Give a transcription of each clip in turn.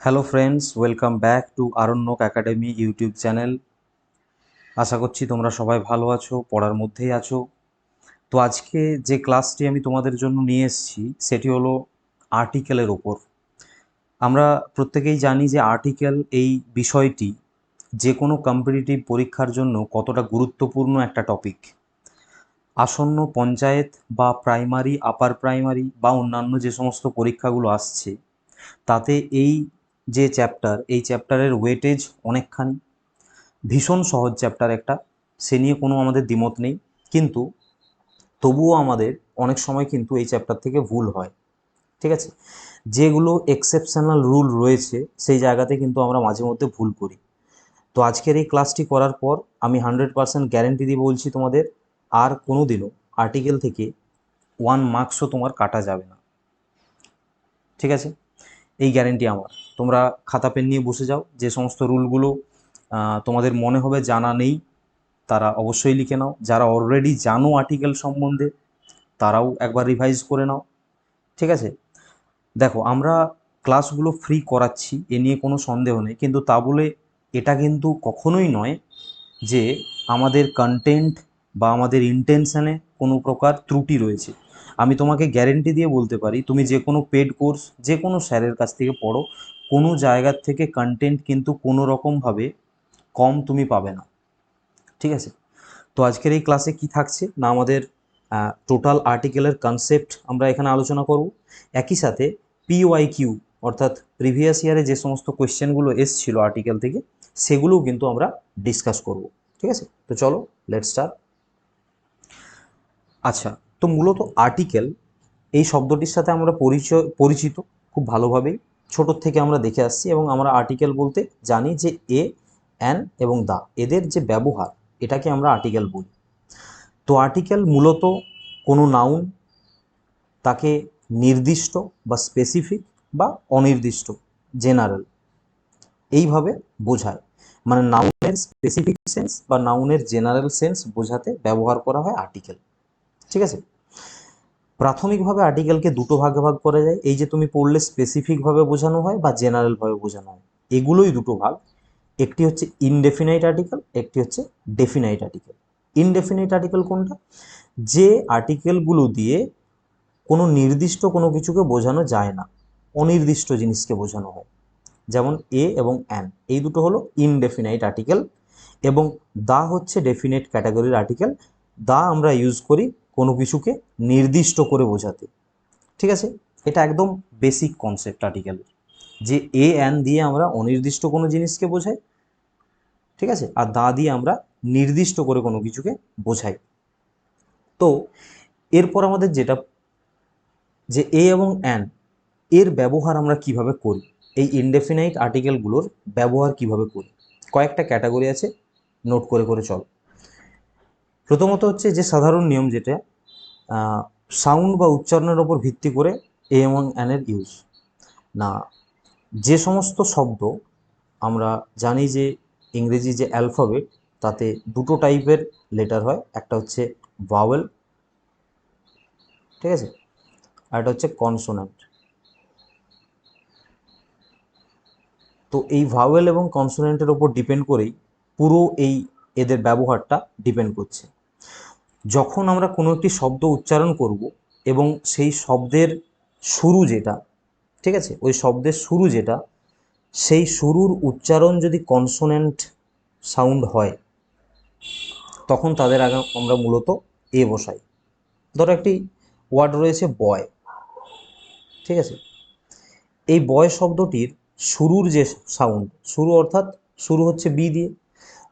Hello friends, welcome back to Aranyak Academy YouTube channel. আশা করছি তোমরা সবাই ভালো আছো, পড়ার মধ্যেই আছো। তো আজকে যে ক্লাসটি আমি তোমাদের জন্য নিয়ে এসেছি সেটি হলো আর্টিকেলের ওপর। আমরা প্রত্যেকেই জানি যে আর্টিকেল এই বিষয়টি যে কোনো কম্পিটিটিভ পরীক্ষার জন্য কতটা গুরুত্বপূর্ণ একটা টপিক। আসন্ন পঞ্চায়েত বা প্রাইমারি, আপার প্রাইমারি বা অন্যান্য যে সমস্ত পরীক্ষাগুলো আসছে তাতে এই যে চ্যাপ্টার, এই চ্যাপ্টারের ওয়েটেজ অনেকখানি। ভীষণ সহজ চ্যাপ্টার একটা, সে নিয়ে কোনো আমাদের দ্বিমত নেই, কিন্তু তবুও আমাদের অনেক সময় কিন্তু এই চ্যাপ্টার থেকে ভুল হয়। ঠিক আছে, যেগুলো এক্সেপশনাল রুল রয়েছে সেই জায়গাতে কিন্তু আমরা মাঝে মধ্যে ভুল করি। তো আজকের এই ক্লাসটি করার পর আমি 100% গ্যারেন্টি দিয়ে বলছি তোমাদের আর কোনো দিনও আর্টিকেল থেকে 1 মার্কসও তোমার কাটা যাবে না। ঠিক আছে, এই গ্যারেন্টি আমার। তোমরা খাতা পেন নিয়ে বসে যাও, যে সমস্ত রুলগুলো তোমাদের মনে হবে জানা নেই তারা অবশ্যই লিখে নাও। যারা অলরেডি জানো আর্টিকেল সম্বন্ধে তারাও একবার রিভাইজ করে নাও। ঠিক আছে, দেখো আমরা ক্লাসগুলো ফ্রি করাচ্ছি, এ নিয়ে কোনো সন্দেহ নেই, কিন্তু তা বলে এটা কিন্তু কখনোই নয় যে আমাদের কন্টেন্ট বা আমাদের ইন্টেনশানে কোনো প্রকার ত্রুটি রয়েছে। আমি তোমাকে গ্যারেন্টি দিয়ে বলতে পারি, তুমি যে কোনো পেড কোর্স যে কোনো স্যারের কাছ থেকে পড়ো, কোনো জায়গার থেকে কন্টেন্ট কিন্তু কোনো রকমভাবে কম তুমি পাবে না। ঠিক আছে, তো আজকের এই ক্লাসে কি থাকছে না, আমাদের টোটাল আর্টিকেলের কনসেপ্ট আমরা এখানে আলোচনা করব। একই সাথে PYQ অর্থাৎ প্রিভিয়াস ইয়ারে যে সমস্ত কোয়েশ্চেনগুলো এসছিল আর্টিকেল থেকে সেগুলোও কিন্তু আমরা ডিসকাস করব। ঠিক আছে, তো চলো লেটস স্টার্ট। আচ্ছা, তো মূলত আর্টিকেল এই শব্দটির সাথে আমরা পরিচিত খুব ভালোভাবেই, ছোটোর থেকে আমরা দেখে আসছি, এবং আমরা আর্টিকেল বলতে জানি যে এ, অ্যান এবং দা, এদের যে ব্যবহার এটাকে আমরা আর্টিকেল বলি। তো আর্টিকেল মূলত কোনো নাউন তাকে নির্দিষ্ট বা স্পেসিফিক বা অনির্দিষ্ট, জেনারেল, এইভাবে বোঝায়। মানে নাউনের স্পেসিফিক সেন্স বা নাউনের জেনারেল সেন্স বোঝাতে ব্যবহার করা হয় আর্টিকেল। ঠিক আছে, প্রাথমিকভাবে আর্টিকেলকে দুটো ভাগে ভাগ করা যায়। এই যে তুমি পড়লে স্পেসিফিকভাবে বোঝানো হয় বা জেনারেলভাবে বোঝানো হয়, এগুলোই দুটো ভাগ। একটি হচ্ছে ইনডেফিনাইট আর্টিকেল, একটি হচ্ছে ডেফিনাইট আর্টিকেল। ইনডেফিনাইট আর্টিকেল কোনটা? যে আর্টিকেলগুলো দিয়ে কোনো নির্দিষ্ট কোনো কিছুকে বোঝানো যায় না, অনির্দিষ্ট জিনিসকে বোঝানো হয়। যেমন এ এবং অ্যান, এই দুটো হলো ইনডেফিনাইট আর্টিকেল, এবং দা হচ্ছে ডেফিনেট ক্যাটাগরির আর্টিকেল। দা আমরা ইউজ করি কোনো কিছুকে নির্দিষ্ট করে বোঝাতে। ঠিক আছে, এটা একদম বেসিক কনসেপ্ট আর্টিকেলের, যে এ অ্যান দিয়ে আমরা অনির্দিষ্ট কোনো জিনিসকে বোঝাই, ঠিক আছে, আর দা দিয়ে আমরা নির্দিষ্ট করে কোনো কিছুকে বোঝাই। তো এরপর আমাদের যেটা, যে এ এবং অ্যান এর ব্যবহার আমরা কিভাবে করি, এই ইনডেফিনাইট আর্টিকেলগুলোর ব্যবহার কিভাবে করি, কয়েকটা ক্যাটাগরি আছে, নোট করে করে চল। প্রথমত হচ্ছে যে সাধারণ নিয়ম, যেটা সাউন্ড বা উচ্চারণের ওপর ভিত্তি করে এ এবং অ্যানের ইউজ। না, যে সমস্ত শব্দ আমরা জানি যে ইংরেজি যে অ্যালফাবেট তাতে দুটো টাইপের লেটার হয়, একটা হচ্ছে ভাওয়েল, ঠিক আছে, আর একটা হচ্ছে কনসোন্যান্ট। তো এই ভাওয়েল এবং কনসোনেন্টের ওপর ডিপেন্ড করেই পুরো এই এদের ব্যবহারটা ডিপেন্ড করছে। যখন আমরা কোনো একটি শব্দ উচ্চারণ করব এবং সেই শব্দের শুরু যেটা, ঠিক আছে, ওই শব্দের শুরু যেটা, সেই শুরুর উচ্চারণ যদি কনসোনেন্ট সাউন্ড হয় তখন তাদের আগে আমরা মূলত এ বসাই। ধরো একটি ওয়ার্ড রয়েছে বয়, ঠিক আছে, এই বয় শব্দটির শুরুর যে সাউন্ড, শুরু অর্থাৎ শুরু হচ্ছে বি দিয়ে,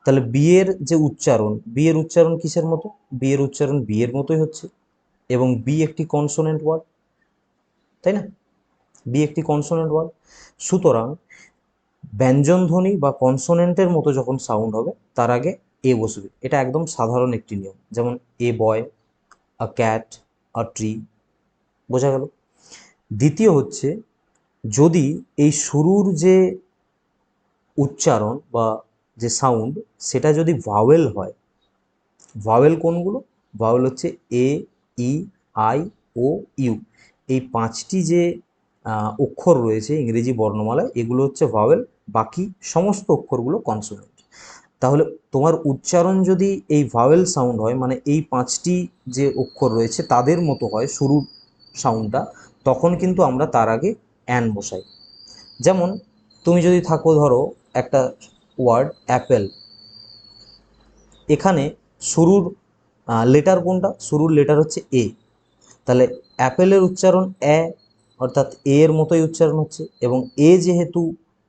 তাহলে বিয়ের যে উচ্চারণ, বিয়ের উচ্চারণ কিসের মতো? বিয়ের উচ্চারণ বিয়ের মতোই হচ্ছে, এবং বি একটি কনসোনেন্ট ওয়ার্ড, তাই না? বি একটি কনসোনেন্ট ওয়ার্ড, সুতরাং ব্যঞ্জনধ্বনি বা কনসোনেন্টের মতো যখন সাউন্ড হবে তার আগে এ বসবে। এটা একদম সাধারণ একটি নিয়ম, যেমন এ বয়, আ ক্যাট, আ ট্রি, বোঝা গেল? দ্বিতীয় হচ্ছে, যদি এই শুরুর যে উচ্চারণ বা যে সাউন্ড সেটা যদি ভাওয়েল হয়, ভাওয়েল কোনগুলো? ভাওয়েল হচ্ছে এ, ই, আই, ও, ইউ, এই পাঁচটি যে অক্ষর রয়েছে ইংরেজি বর্ণমালায়, এগুলো হচ্ছে ভাওয়েল, বাকি সমস্ত অক্ষরগুলো কনসোনেন্ট। তাহলে তোমার উচ্চারণ যদি এই ভাওয়েল সাউন্ড হয়, মানে এই 5টি যে অক্ষর রয়েছে তাদের মতো হয় শুরুর সাউন্ডটা, তখন কিন্তু আমরা তার আগে অ্যান বসাই। যেমন তুমি যদি থাকো, ধরো একটা ওয়ার্ড অ্যাপেল, এখানে শুরুর লেটার কোনটা? শুরুর লেটার হচ্ছে এ, তাহলে অ্যাপেলের উচ্চারণ অর্থাৎ এর মতোই উচ্চারণ হচ্ছে, এবং যেহেতু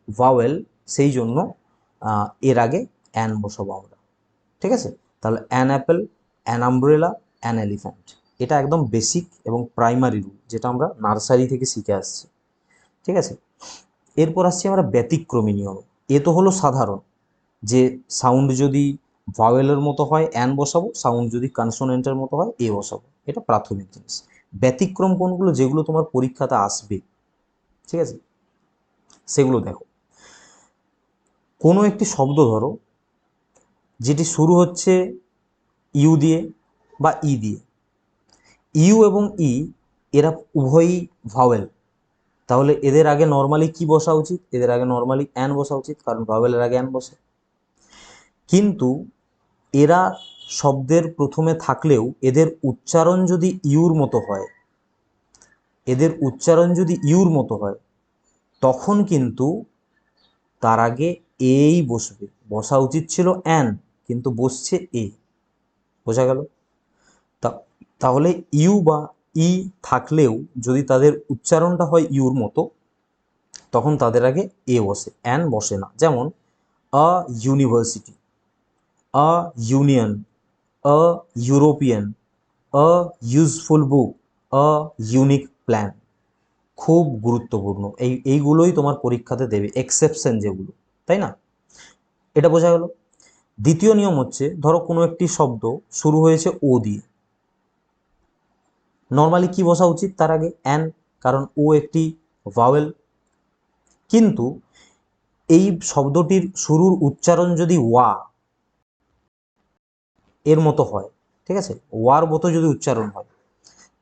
ভাওয়েল সেই জন্য এর আগে অ্যান বসাবো আমরা। ঠিক আছে? তাহলে an Apple, an umbrella, an elephant, এটা একদম বেসিক এবং প্রাইমারি রুল, যেটা আমরা নার্সারি থেকে শিখে আসছি। ঠিক আছে? এরপর আসছি আমরা ব্যতিক্রমী নিয়ম। এ তো হলো সাধারণ, যে সাউন্ড যদি ভাওয়েলের মতো হয় অ্যান বসাবো, সাউন্ড যদি কনসোনেন্টের মতো হয় এ বসাবো, এটা প্রাথমিক জিনিস। ব্যতিক্রম কোনগুলো? যেগুলো তোমার পরীক্ষাতে আসবে। ঠিক আছে? সেগুলো দেখো। কোনো একটি শব্দ ধরো যেটি শুরু হচ্ছে ইউ দিয়ে বা ই দিয়ে। ইউ এবং ই এরা উভয়ই ভাওয়েল, তাহলে এদের আগে নর্মালি কি বসা উচিত? এদের আগে নর্মালি অ্যান বসা উচিত, কারণ ভাওয়েলের আগে অ্যান বসে। কিন্তু এরা শব্দের প্রথমে থাকলেও এদের উচ্চারণ যদি ইউর মতো হয়, এদের উচ্চারণ যদি ইউর মতো হয়, তখন কিন্তু তার আগে এই বসবে। বসা উচিত ছিল অ্যান, কিন্তু বসছে এ। বোঝা গেল? তাহলে ইউ বা ই থাকলেও যদি তাদের উচ্চারণটা হয় ইউর মতো, তখন তাদের আগে এ বসে, অ্যান বসে না। যেমন a university, a union, a European, a useful book, a unique plan. খুব গুরুত্বপূর্ণ, এইগুলোই তোমার পরীক্ষাতে দেবে, এক্সেপশন যেগুলো, তাই না? এটা বোঝা গেল। দ্বিতীয় নিয়ম হচ্ছে, ধরো কোনো একটি শব্দ শুরু হয়েছে ও দিয়ে, নর্মালি কি বসা উচিত তার আগে? অ্যান, কারণ ও একটি ভাওয়েল। কিন্তু এই শব্দটির শুরুর উচ্চারণ যদি ওয়া এর মতো হয়, ঠিক আছে, ওয়ার মতো যদি উচ্চারণ হয়,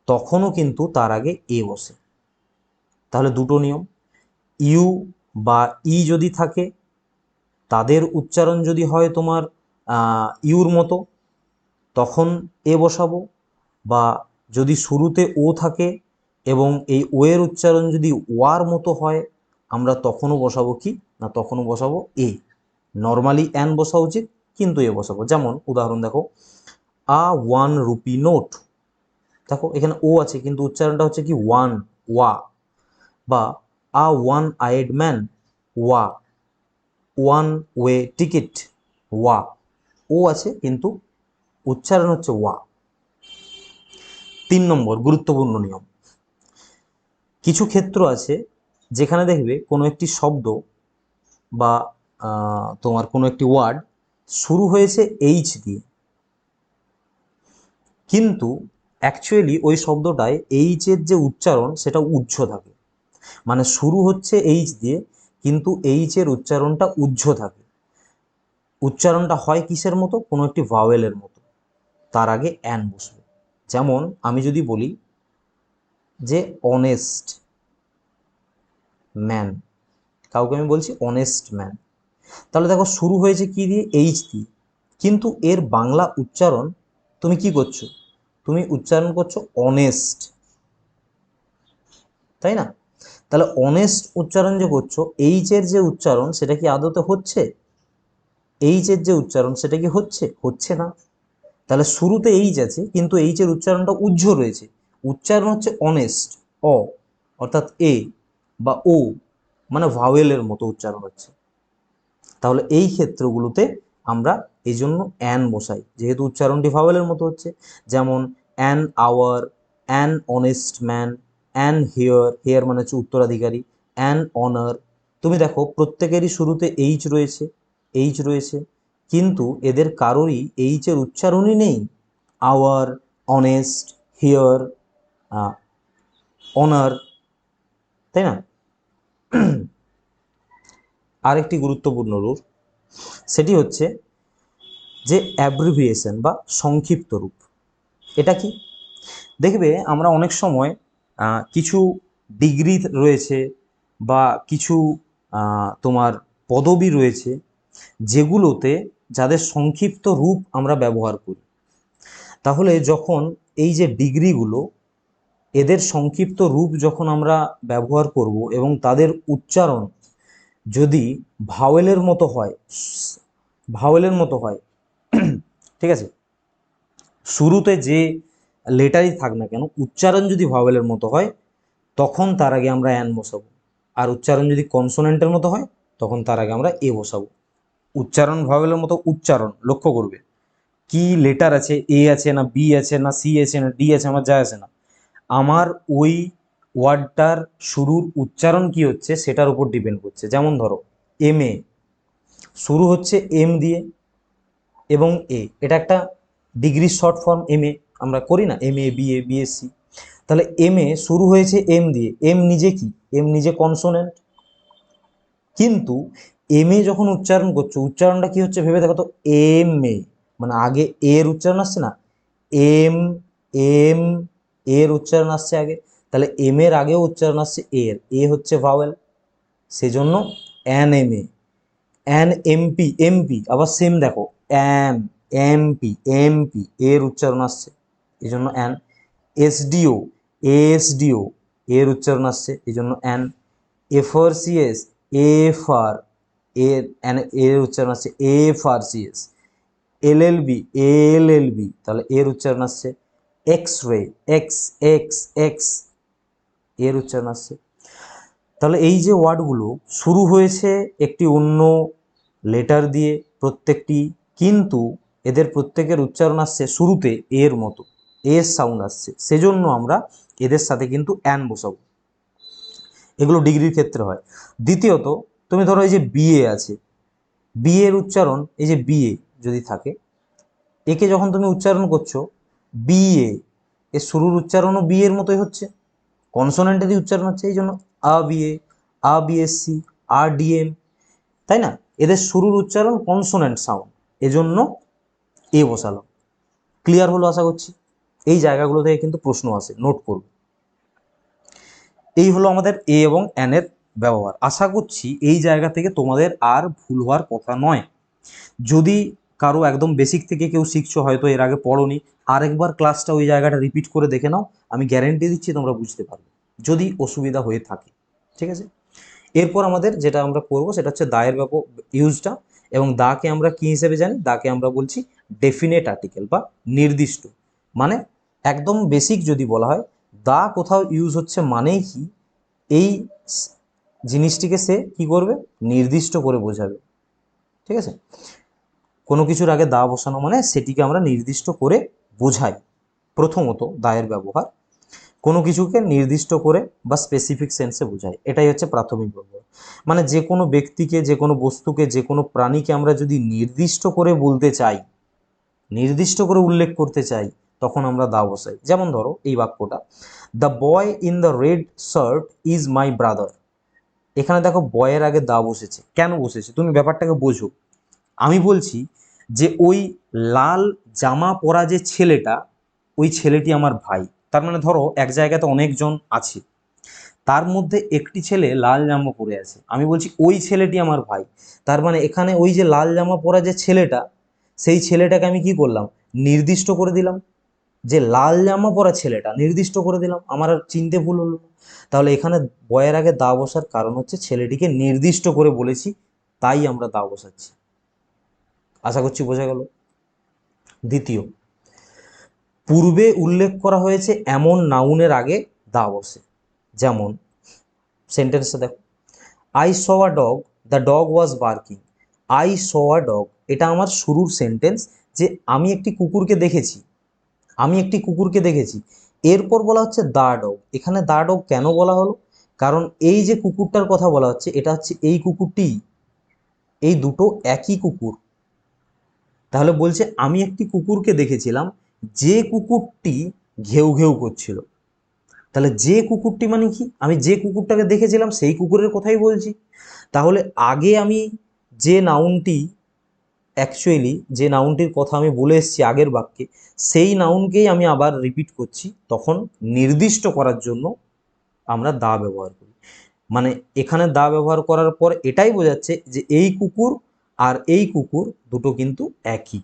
তখনও কিন্তু তার আগে এ বসে। তাহলে দুটো নিয়ম, ইউ বা ই যদি থাকে, তাদের উচ্চারণ যদি হয় তোমার ইউর মতো, তখন এ বসাবো। বা যদি শুরুতে ও থাকে এবং এই ও এর উচ্চারণ যদি ওয়ার মতো হয়, আমরা তখনও বসাবো কি না, তখনও বসাবো এ। নর্মালি অ্যান বসা উচিত, কিন্তু এ বসাবো। যেমন উদাহরণ দেখো, আ 1 রুপি নোট, দেখো এখানে ও আছে কিন্তু উচ্চারণটা হচ্ছে কি ওয়ান, ওয়া। বা আ 1 আইড ম্যান, ওয়া। 1 ওয়ে টিকিট, ওয়া। ও আছে কিন্তু উচ্চারণ হচ্ছে ওয়া। 3 নম্বর গুরুত্বপূর্ণ নিয়ম, কিছু ক্ষেত্র আছে যেখানে দেখবে কোনো একটি শব্দ বা তোমার কোনো একটি ওয়ার্ড শুরু হয়েছে এইচ দিয়ে, কিন্তু অ্যাকচুয়ালি ওই শব্দটায় এইচের যে উচ্চারণ সেটা উহ্য থাকে। মানে শুরু হচ্ছে এইচ দিয়ে, কিন্তু এইচের উচ্চারণটা উহ্য থাকে। উচ্চারণটা হয় কিসের মতো? কোনো একটি ভাওয়েলের মতো, তার আগে অ্যান বসবে। যেমন আমি যদি বলি যে অনেস্ট ম্যান, কাউকে আমি বলছি অনেস্ট ম্যান, তাহলে দেখো শুরু হয়েছে কি দিয়ে? এইচ দিয়ে, কিন্তু এর বাংলা উচ্চারণ তুমি কি করছো? তুমি উচ্চারণ করছো অনেস্ট, তাই না? তাহলে অনেস্ট উচ্চারণ যে করছো, এইচের যে উচ্চারণ সেটা কি আদতে হচ্ছে? এইচের যে উচ্চারণ সেটা কি হচ্ছে? হচ্ছে না। তাহলে শুরুতে এইচ আছে কিন্তু এইচের উচ্চারণটা উহ্য রয়েছে, উচ্চারণ হচ্ছে অনেস্ট, অ অর্থাৎ এ বা ও, মানে ভাওয়েলের মতো উচ্চারণ হচ্ছে। তাহলে এই ক্ষেত্রগুলোতে আমরা এই জন্য অ্যান বসাই, যেহেতু উচ্চারণটি ভাওয়েলের মতো হচ্ছে। যেমন an hour, an honest man, an heir, heir মানে হচ্ছে উত্তরাধিকারী, অ্যান অনার। তুমি দেখো প্রত্যেকেরই শুরুতে এইচ রয়েছে, এইচ রয়েছে, কিন্তু এদের কারোরই এইচের উচ্চারণই নেই। আওয়ার, অনেস্ট, হেয়ার, অনার, তাই না? আরেকটি গুরুত্বপূর্ণ রূল, সেটি হচ্ছে যে অ্যাব্রিভিয়েশন বা সংক্ষিপ্ত রূপ। এটা কি? দেখবে আমরা অনেক সময় কিছু ডিগ্রি রয়েছে বা কিছু তোমার পদবি রয়েছে, যেগুলোতে যাদের সংক্ষিপ্ত রূপ আমরা ব্যবহার করি। তাহলে যখন এই যে ডিগ্রিগুলো, এদের সংক্ষিপ্ত রূপ যখন আমরা ব্যবহার করব এবং তাদের উচ্চারণ যদি ভাওয়েলের মতো হয়, ভাওয়েলের মতো হয়, ঠিক আছে, শুরুতে যে লেটারই থাক না কেন উচ্চারণ যদি ভাওয়েলের মতো হয় তখন তার আগে আমরা অ্যান বসাবো। আর উচ্চারণ যদি কনসোনেন্টের মতো হয় তখন তার আগে আমরা এ বসাবো। উচ্চারণ ভাওয়েলের মতো উচ্চারণ লক্ষ্য করবে, কি লেটার আছে, এ আছে না বি আছে না সি আছে না ডি আছে, আমার যায় আসে না। আমার ওই ওয়ার্ডটার শুরুর উচ্চারণ কি হচ্ছে সেটার উপর ডিপেন্ড করছে। যেমন ধরো এম এ শুরু হচ্ছে এম দিয়ে এবং এ, এটা একটা ডিগ্রির শর্ট ফর্ম। এম এ আমরা করি না, এম এ বিএ বিএসসি, তাহলে এম এ শুরু হয়েছে এম দিয়ে। এম নিজে কি, এম নিজে কনসোনেন্ট, কিন্তু এম এ যখন উচ্চারণ করছো উচ্চারণটা কি হচ্ছে ভেবে দেখো তো, এম এ মানে আগে এর উচ্চারণ আসছে না, এম এম এর উচ্চারণ আসছে আগে, তাহলে এম এর আগেও উচ্চারণ আসছে এর, এ হচ্ছে ভাওয়েল, সেজন্য an M A. An MP, MP আবার সেম দেখো, এম এমপি এমপি এর উচ্চারণ আসছে এই জন্য অ্যান। এসডিও এসডিও এর উচ্চারণ আসছে এই জন্য অ্যান। এফআর সিএস এফআর এর এর উচ্চারণ আসছে এফআর সিএস। এলএলবি এলএলবি তাহলে এর উচ্চারণ আসছে। X ray x x x এর উচ্চারণ আসছে। তাহলে এই যে ওয়ার্ডগুলো শুরু হয়েছে একটি অন্য লেটার দিয়ে প্রত্যেকটি, কিন্তু এদের প্রত্যেকের উচ্চারণ আসছে শুরুতে এর মতো, এর সাউন্ড আসছে, সেজন্য আমরা এদের সাথে কিন্তু অ্যান বসাবো। এগুলো ডিগ্রির ক্ষেত্রে হয়। দ্বিতীয়ত তুমি ধরো এই যে বিএ আছে, বিএ এর উচ্চারণ, এই যে বিএ যদি থাকে, একে যখন তুমি উচ্চারণ করছো বিএ, এর শুরুর উচ্চারণও বি এর মতোই হচ্ছে, কনসোনেন্টেরই উচ্চারণ হচ্ছে, এই জন্য আ বিএ, আ বিএসসি, আর ডিএম, তাই না? এদের শুরুর উচ্চারণ কনসোনেন্ট সাউন্ড, এজন্য এ বসালাম। ক্লিয়ার হলো আশা করছি। এই জায়গাগুলো থেকে কিন্তু প্রশ্ন আসে, নোট করব। এই হলো আমাদের এ এবং এন এর ব্যবহার। আশা করছি এই জায়গা থেকে তোমাদের আর ভুল হওয়ার কথা নয়। যদি কারো একদম বেসিক থেকে কেউ শিখছো, হয়তো এর আগে পড়োনি, আরেকবার ক্লাসটা ওই জায়গাটা রিপিট করে দেখে নাও, আমি গ্যারেন্টি দিচ্ছি তোমরা বুঝতে পারবে, যদি অসুবিধা হয়ে থাকে। ঠিক আছে, এরপর আমাদের যেটা আমরা করব সেটা হচ্ছে দায়ের ইউজটা। এবং দাকে আমরা কি হিসেবে জানি, দাকে আমরা বলছি ডেফিনেট আর্টিকেল বা নির্দিষ্ট। মানে একদম বেসিক যদি বলা হয়, দা কোথাও ইউজ হচ্ছে মানেই কি, এই জিনিসটিকে সে কি করবে, নির্দিষ্ট করে বোঝাবে। ঠিক আছে, কোনো কিছুর আগে দা বসানো মানে সেটিকে আমরা নির্দিষ্ট করে বোঝাই। প্রথমত দায়ের ব্যবহার কোনো কিছুকে নির্দিষ্ট করে বা স্পেসিফিক সেন্সে বোঝায়, এটাই হচ্ছে প্রাথমিক ব্যবহার। মানে যে কোনো ব্যক্তিকে, যে কোনো বস্তুকে, যে কোনো প্রাণীকে আমরা যদি নির্দিষ্ট করে বলতে চাই, নির্দিষ্ট করে উল্লেখ করতে চাই, তখন আমরা দা বসাই। যেমন ধরো এই বাক্যটা, the boy in the red shirt is my brother. এখানে দেখো বয়ের আগে দা বসেছে, কেন বসেছে তুমি ব্যাপারটাকে বোঝো। আমি বলছি যে ওই লাল জামা পরা যে ছেলেটা, ওই ছেলেটি আমার ভাই। তার মানে ধরো এক জায়গাতে অনেকজন আছে, তার মধ্যে একটি ছেলে লাল জামা পরে আছে, আমি বলছি ওই ছেলেটি আমার ভাই। তার মানে এখানে ওই যে লাল জামা পরা যে ছেলেটা, সেই ছেলেটাকে আমি কি করলাম, নির্দিষ্ট করে দিলাম। যে লাল জামা পরা ছেলেটা নির্দিষ্ট করে দিলাম, আমার আর চিনতে ভুল হলো না। তাহলে এখানে বয়ের আগে দা বসার কারণ হচ্ছে ছেলেটিকে নির্দিষ্ট করে বলেছি, তাই আমরা দা বসাচ্ছি। আশা করছি বোঝা গেল। দ্বিতীয়, পূর্বে উল্লেখ করা হয়েছে এমন নাউনের আগে দা বসে। যেমন সেন্টেন্সটা দেখো, I saw a dog, the dog was barking. I saw a dog, এটা আমার শুরুর সেন্টেন্স, যে আমি একটি কুকুরকে দেখেছি, আমি একটি কুকুরকে দেখেছি। এরপর বলা হচ্ছে দা ডগ। এখানে দা ডগ কেন বলা হলো, কারণ এই যে কুকুরটার কথা বলা হচ্ছে এটা হচ্ছে এই কুকুরটি, এই দুটো একই কুকুর। তাহলে বলছে আমি একটি কুকুরকে দেখেছিলাম, যে কুকুরটি ঘেউ ঘেউ করছিল। তাহলে যে কুকুরটি মানে কি, আমি যে কুকুরটাকে দেখেছিলাম সেই কুকুরের কথাই বলছি। তাহলে আগে আমি যে নাউনটি, অ্যাকচুয়ালি যে নাউনটির কথা আমি বলে এসেছি আগের বাক্যে, সেই নাউনকেই আমি আবার রিপিট করছি, তখন নির্দিষ্ট করার জন্য আমরা দা ব্যবহার করি। মানে এখানে দা ব্যবহার করার পর এটাই বোঝাচ্ছে যে এই কুকুর আর এই কুকুর দুটো কিন্তু একই।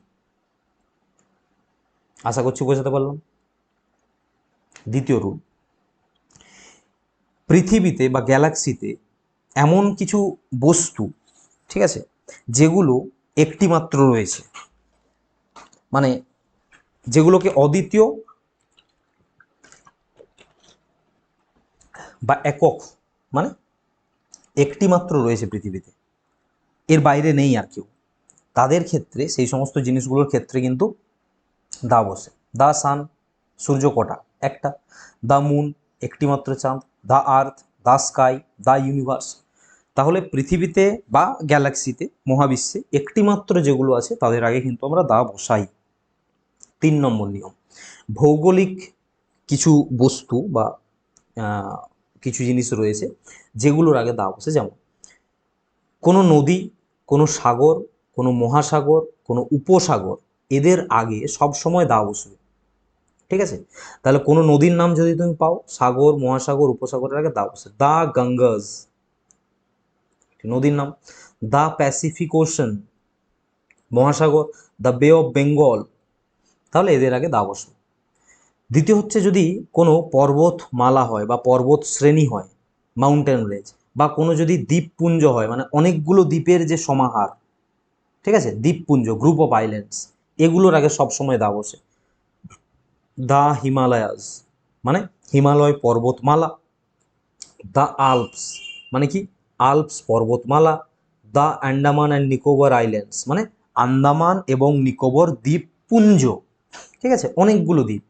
আশা করছি বোঝাতে পারলাম। দ্বিতীয় রুল, পৃথিবীতে বা গ্যালাক্সিতে এমন কিছু বস্তু, ঠিক আছে, যেগুলো একটি মাত্র রয়েছে, মানে যেগুলোকে অদ্বিতীয় বা একক, মানে একটি মাত্র রয়েছে পৃথিবীতে, এর বাইরে নেই আর কেউ, তাদের ক্ষেত্রে, সেই সমস্ত জিনিসগুলোর ক্ষেত্রে কিন্তু দা বসে। দা সান, সূর্য কটা? একটা। দা মুন, একটি মাত্র চাঁদ। দা আর্থ, দা স্কাই, দা ইউনিভার্স। তাহলে পৃথিবীতে বা গ্যালাক্সিতে, মহাবিশ্বে একটি মাত্র যেগুলো আছে তাদের আগে কিন্তু আমরা দা বসাই। 3 নম্বর নিয়ম, ভৌগোলিক কিছু বস্তু বা কিছু জিনিস রয়েছে যেগুলোর আগে দা বসে। যেমন কোনো নদী, কোনো সাগর, কোনো মহাসাগর, কোনো উপসাগর, এদের আগে সব সময় দা বসবে। ঠিক আছে? তাহলে কোনো নদীর নাম যদি তুমি পাও, সাগর, মহাসাগর, উপসাগরের আগে দা বসে। দা গঙ্গাস, নদীর নাম। দা প্যাসিফিক ওশান, মহাসাগর। দ্য বে অফ বেঙ্গল, তাহলে এদের আগে দা বসবে। দ্বিতীয় হচ্ছে, যদি কোনো পর্বতমালা হয় বা পর্বত শ্রেণী হয়, মাউন্টেন রেঞ্জ, বা কোনো যদি দ্বীপপুঞ্জ হয়, মানে অনেকগুলো দ্বীপের যে সমাহার, ঠিক আছে, দ্বীপপুঞ্জ, গ্রুপ অফ আইল্যান্ডস, এগুলোর আগে সবসময় দা বসে। দা হিমালয়াস, মানে হিমালয় পর্বতমালা। দ্য আল্পস, মানে কি? আল্পস পর্বতমালা। The Andaman and Nicobar islands, মানে আন্দামান এবং নিকোবর দ্বীপপুঞ্জ। ঠিক আছে, অনেকগুলো দ্বীপ,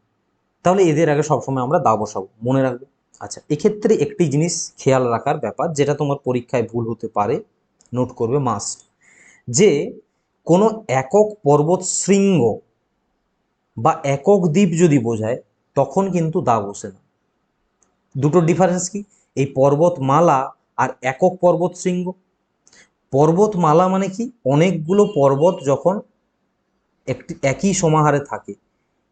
তাহলে এদের আগে সবসময় আমরা দা বসাবো, মনে রাখবে। আচ্ছা, এক্ষেত্রে একটি জিনিস খেয়াল রাখার ব্যাপার, যেটা তোমার পরীক্ষায় ভুল হতে পারে, নোট করবে মাস্ট, যে কোনো একক পর্বত শৃঙ্গ বা একক দ্বীপ যদি বোঝায়, তখন কিন্তু দা বসে না। দুটোর ডিফারেন্স কি? এই পর্বতমালা আর একক পর্বত শৃঙ্গ। পর্বতমালা মানে কি? অনেকগুলো পর্বত যখন একই সমাহারে থাকে,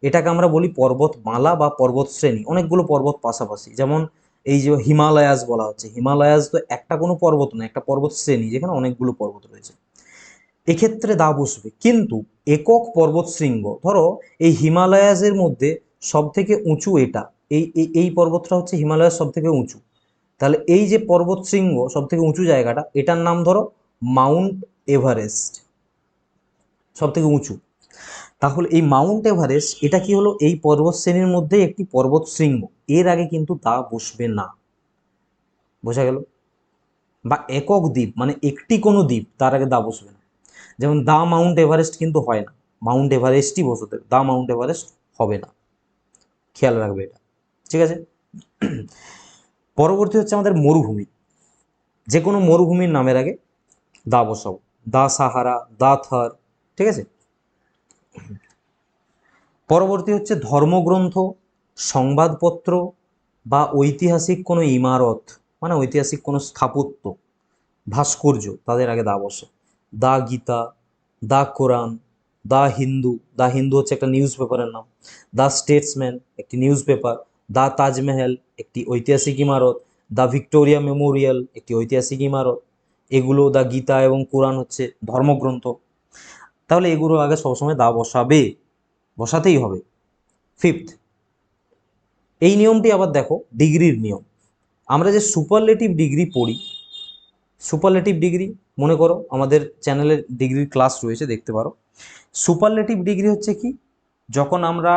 এটাকে আমরা বলি পর্বতমালা বা পর্বত শ্রেণী। অনেকগুলো পর্বত পাশাপাশি, যেমন এই যে হিমালয়াস বলা হচ্ছে, হিমালয়াস তো একটা কোনো পর্বত না, একটা পর্বত শ্রেণী যেখানে অনেকগুলো পর্বত রয়েছে, এক্ষেত্রে দা বসবে। কিন্তু একক পর্বত শৃঙ্গ, ধরো এই হিমালয়াসের মধ্যে সব থেকে উঁচু এটা, এই এই পর্বতটা হচ্ছে হিমালয়াস সব থেকে উঁচু, তাহলে এই যে পর্বত শৃঙ্গ সব থেকে উঁচু জায়গাটা, এটার নাম ধরো মাউন্ট এভারেস্ট, সব থেকে উঁচু। তাহলে এই মাউন্ট এভারেস্ট, এটা কি হলো? এই পর্বত শ্রেণীর মধ্যে একটি পর্বত শৃঙ্গ, এর আগে কিন্তু দা বসবে না। বোঝা গেল? বা একক দ্বীপ, মানে একটি কোনো দ্বীপ, তার আগে দা বসবে না। যেমন দা মাউন্ট এভারেস্ট কিন্তু হয় না, মাউন্ট এভারেস্টই বসতে, দা মাউন্ট এভারেস্ট হবে না, খেয়াল রাখবে এটা। ঠিক আছে? পরবর্তী হচ্ছে আমাদের মরুভূমি। যে কোনো মরুভূমির নামের আগে দা বসাবো। দা সাহারা, দা থার। ঠিক আছে? পরবর্তী হচ্ছে ধর্মগ্রন্থ, সংবাদপত্র বা ঐতিহাসিক কোনো ইমারত, মানে ঐতিহাসিক কোনো স্থাপত্য, ভাস্কর্য, তাদের আগে দা বসে। দা গীতা, দা কোরআন, দা হিন্দু। দা হিন্দু হচ্ছে একটা নিউজ পেপারের নাম। দা স্টেটসম্যান, একটি নিউজ পেপার। দা তাজমহল, একটি ঐতিহাসিক ইমারত। দা ভিক্টোরিয়া মেমোরিয়াল, একটি ঐতিহাসিক ইমারত। এগুলো, দা গীতা এবং কোরআন হচ্ছে ধর্মগ্রন্থ। তাহলে এগুলো আগে সবসময় দা বসাবে, বসাতেই হবে। ফিফথ, এই নিয়মটি আবার দেখো ডিগ্রির নিয়ম। আমরা যে সুপারলেটিভ ডিগ্রি পড়ি, সুপারলেটিভ ডিগ্রি, মনে করো আমাদের চ্যানেলের ডিগ্রির ক্লাস রয়েছে, দেখতে পারো। সুপারলেটিভ ডিগ্রি হচ্ছে কি? যখন আমরা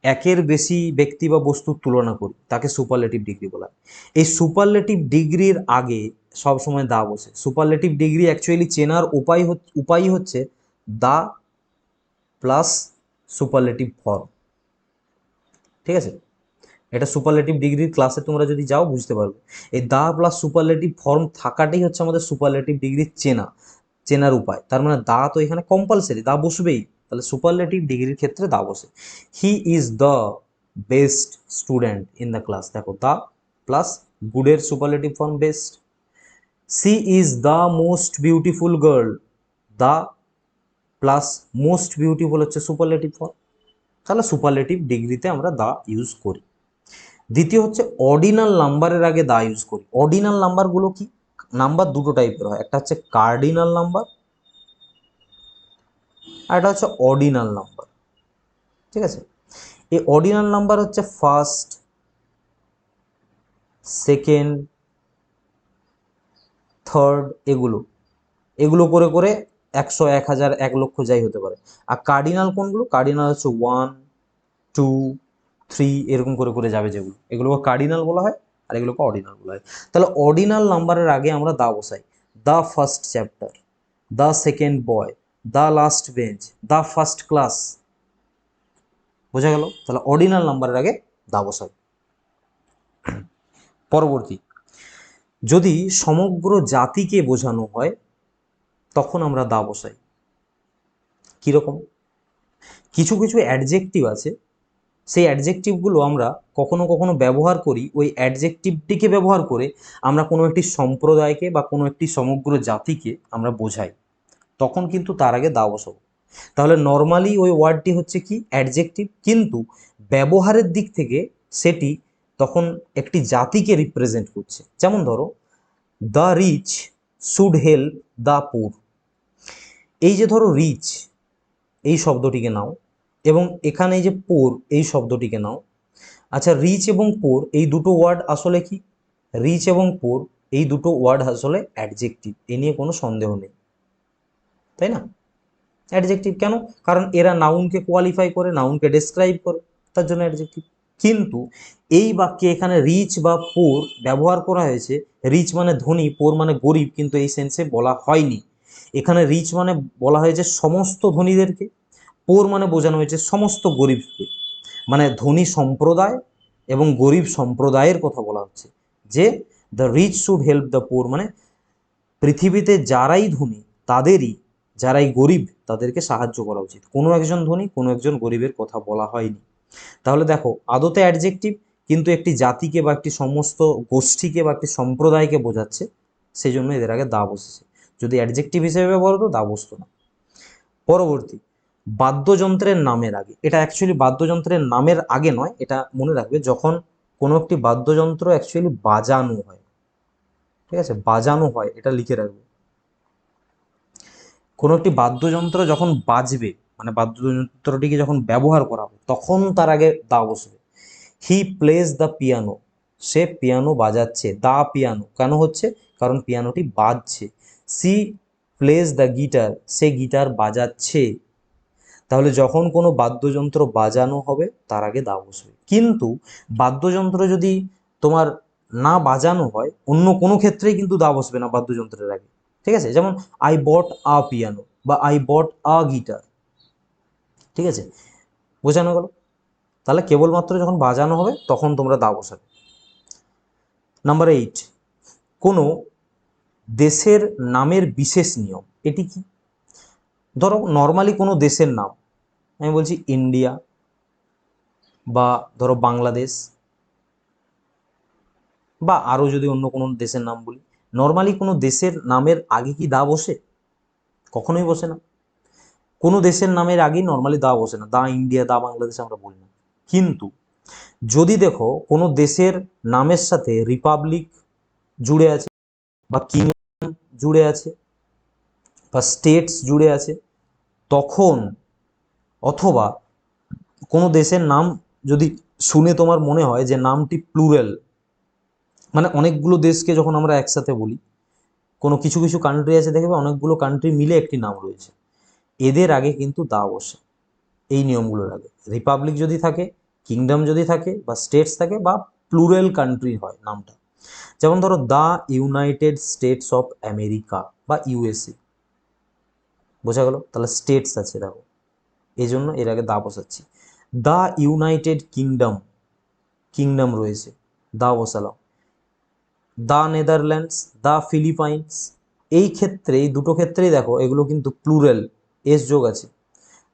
একের বেশি ব্যক্তি বা বস্তুর তুলনা করি, তাকে সুপারলেটিভ ডিগ্রি বলা হয়। এই সুপারলেটিভ ডিগ্রির আগে সবসময় দা বসে। সুপারলেটিভ ডিগ্রি অ্যাকচুয়ালি চেনার উপায় হচ্ছে দা প্লাস সুপারলেটিভ ফর্ম। ঠিক আছে? এটা সুপারলেটিভ ডিগ্রির ক্লাসে তোমরা যদি যাও বুঝতে পারবে। এই দা প্লাস সুপারলেটিভ ফর্ম থাকাটাই হচ্ছে আমাদের সুপারলেটিভ ডিগ্রির চেনার উপায়। তার মানে দা তো এখানে কম্পালসারি, দা বসবেই। তাহলে সুপারলেটিভ ডিগ্রির ক্ষেত্রে দা বসে। He is the best student in the class, দেখো দা প্লাস গুডের superlative form best. She is the most beautiful girl, the plus most beautiful হচ্ছে সুপারলেটিভ ফর্ম। তাহলে সুপারলেটিভ ডিগ্রিতে আমরা দা ইউজ করি। দ্বিতীয় হচ্ছে অর্ডিনাল নাম্বারের আগে দা ইউজ করি। অর্ডিনাল নাম্বারগুলো কি? নাম্বার দুটো টাইপের হয়, একটা হচ্ছে কার্ডিনাল নাম্বার আর একটা হচ্ছে অর্ডিনাল নাম্বার। ঠিক আছে, এই অর্ডিনাল নাম্বার হচ্ছে ফার্স্ট, সেকেন্ড, থার্ড, এগুলো এগুলো করে করে 100, 1000, 1,00,000 যাই হতে পারে। আর কার্ডিনাল কোনগুলো? কার্ডিনাল হচ্ছে 1, 2, 3 এরকম করে করে যাবে যেগুলো, এগুলোকে কার্ডিনাল বলা হয় আর এগুলোকে অর্ডিনাল বলা হয়। তাহলে অর্ডিনাল নাম্বারের আগে আমরা দা বসাই। The first chapter, the second boy, the last bench, the first class. বোঝা গেল? তাহলে অর্ডিনাল নাম্বারের আগে দা বসাই। পরবর্তী, যদি সমগ্র জাতিকে বোঝানো হয় তখন আমরা দা বসাই। কিরকম? কিছু কিছু অ্যাডজেক্টিভ আছে, সেই অ্যাডজেক্টিভগুলো আমরা কখনো কখনো ব্যবহার করি, ওই অ্যাডজেক্টিভটিকে ব্যবহার করে আমরা কোনো একটি সম্প্রদায়কে বা কোনো একটি সমগ্র জাতিকে আমরা বোঝাই, তখন কিন্তু তার আগে দা বসাবো। তাহলে নর্মালি ওই ওয়ার্ডটি হচ্ছে কি? অ্যাডজেক্টিভ, কিন্তু ব্যবহারের দিক থেকে সেটি তখন একটি জাতিকে রিপ্রেজেন্ট করছে। যেমন ধরো, the rich should help the poor. এই যে ধরো রিচ এই শব্দটিকে নাও এবং এখানে এই যে পোর এই শব্দটিকে নাও। আচ্ছা, রিচ এবং পোর এই দুটো ওয়ার্ড আসলে কি? রিচ এবং পোর এই দুটো ওয়ার্ড আসলে অ্যাডজেক্টিভ, এ নিয়ে কোনো সন্দেহ নেই, তাই না? অ্যাডজেক্টিভ কেন? কারণ এরা নাউনকে কোয়ালিফাই করে, নাউনকে ডেসক্রাইব করে, তার জন্য অ্যাডজেক্টিভ। কিন্তু এই বাক্যে এখানে রিচ বা পোর ব্যবহার করা হয়েছে। রিচ মানে ধনী, পোর মানে গরিব, কিন্তু এই সেন্সে বলা হয়নি। এখানে রিচ মানে বলা হয়েছে সমস্ত ধনীদেরকে, পোর মানে বোঝানো হয়েছে সমস্ত গরিবকে। মানে ধনী সম্প্রদায় এবং গরিব সম্প্রদায়ের কথা বলা হচ্ছে, যে the rich should help the poor, মানে পৃথিবীতে যারাই ধনী তাদেরই, যারাই গরিব তাদেরকে সাহায্য করা উচিত। কোনো একজন ধনী, কোনো একজন গরিবের কথা বলা হয়নি। তাহলে দেখো, আদতে অ্যাডজেক্টিভ, কিন্তু একটি জাতিকে বা একটি সমস্ত গোষ্ঠীকে বা একটি সম্প্রদায়কে বোঝাচ্ছে, সেই জন্য এদের আগে দা বসেছে। যদি অ্যাডজেক্টিভ হিসেবে ব্যবহার হতো, দা বসতো না। পরবর্তী, বাদ্যযন্ত্রের নামের আগে। এটা অ্যাকচুয়ালি বাদ্যযন্ত্রের নামের আগে নয়, এটা মনে রাখবে যখন কোনো একটি বাদ্যযন্ত্র অ্যাকচুয়ালি বাজানো হয়। ঠিক আছে, বাজানো হয়, এটা লিখে রাখবে। কোনো একটি বাদ্যযন্ত্র যখন বাজবে, মানে বাদ্যযন্ত্রটিকে যখন ব্যবহার করা হবে, তখন তার আগে দা বসবে। হি প্লেজ দ্য পিয়ানো, সে পিয়ানো বাজাচ্ছে। দা পিয়ানো কেন হচ্ছে? কারণ পিয়ানোটি বাজছে। সি প্লেজ দ্য গিটার, সে গিটার বাজাচ্ছে। তাহলে যখন কোনো বাদ্যযন্ত্র বাজানো হবে তার আগে দা বসবে। কিন্তু বাদ্যযন্ত্র যদি তোমার না বাজানো হয়, অন্য কোনো ক্ষেত্রেই কিন্তু দা বসবে না বাদ্যযন্ত্রের আগে। ঠিক আছে, যেমন আই বট আ পিয়ানো বা আই বট আ গিটার। ঠিক আছে, বোঝানো গেল? তাহলে কেবলমাত্র যখন বাজানো হবে তখন তোমরা দা বসাবে। নাম্বার 8, কোনো দেশের নামের বিশেষ নিয়ম। এটি কি? ধরো নর্মালি কোনো দেশের নাম, আমি বলছি ইন্ডিয়া, বা ধরো বাংলাদেশ, বা আরও যদি অন্য কোনো দেশের নাম বলি, নর্মালি কোনো দেশের নামের আগে কি দা বসে? কখনোই বসে না। কোনো দেশের নামের আগেই নর্মালি দা বসে না, দা ইন্ডিয়া, দা বাংলাদেশ আমরা বলি না। কিন্তু যদি দেখো কোনো দেশের নামের সাথে রিপাবলিক জুড়ে আছে, বা কিংডম জুড়ে আছে, বা স্টেটস জুড়ে আছে, তখন, অথবা কোনো দেশের নাম যদি শুনে তোমার মনে হয় যে নামটি প্লুরাল, মানে অনেকগুলো দেশকে যখন আমরা একসাথে বলি, কোনো কিছু কিছু কান্ট্রি আছে দেখবে অনেকগুলো কান্ট্রি মিলে একটি নাম রয়েছে, এদের আগে কিন্তু দা বসে। এই নিয়মগুলোর আগে রিপাবলিক যদি থাকে, কিংডম যদি থাকে, বা স্টেটস থাকে, বা প্লুরাল কান্ট্রি হয় নামটা। যেমন ধরো the United states of America বা ইউএসএ। বোঝা গেল? তাহলে স্টেটস আছে দেখো, এই জন্য এর আগে দা বসাচ্ছি। দ্য ইউনাইটেড কিংডম, কিংডম রয়েছে, দা বসালাম। দ্য নেদারল্যান্ডস, দ্য ফিলিপাইন্স, এই ক্ষেত্রে, এই দুটো ক্ষেত্রেই দেখো এগুলো কিন্তু প্লুরাল, এস যোগ আছে।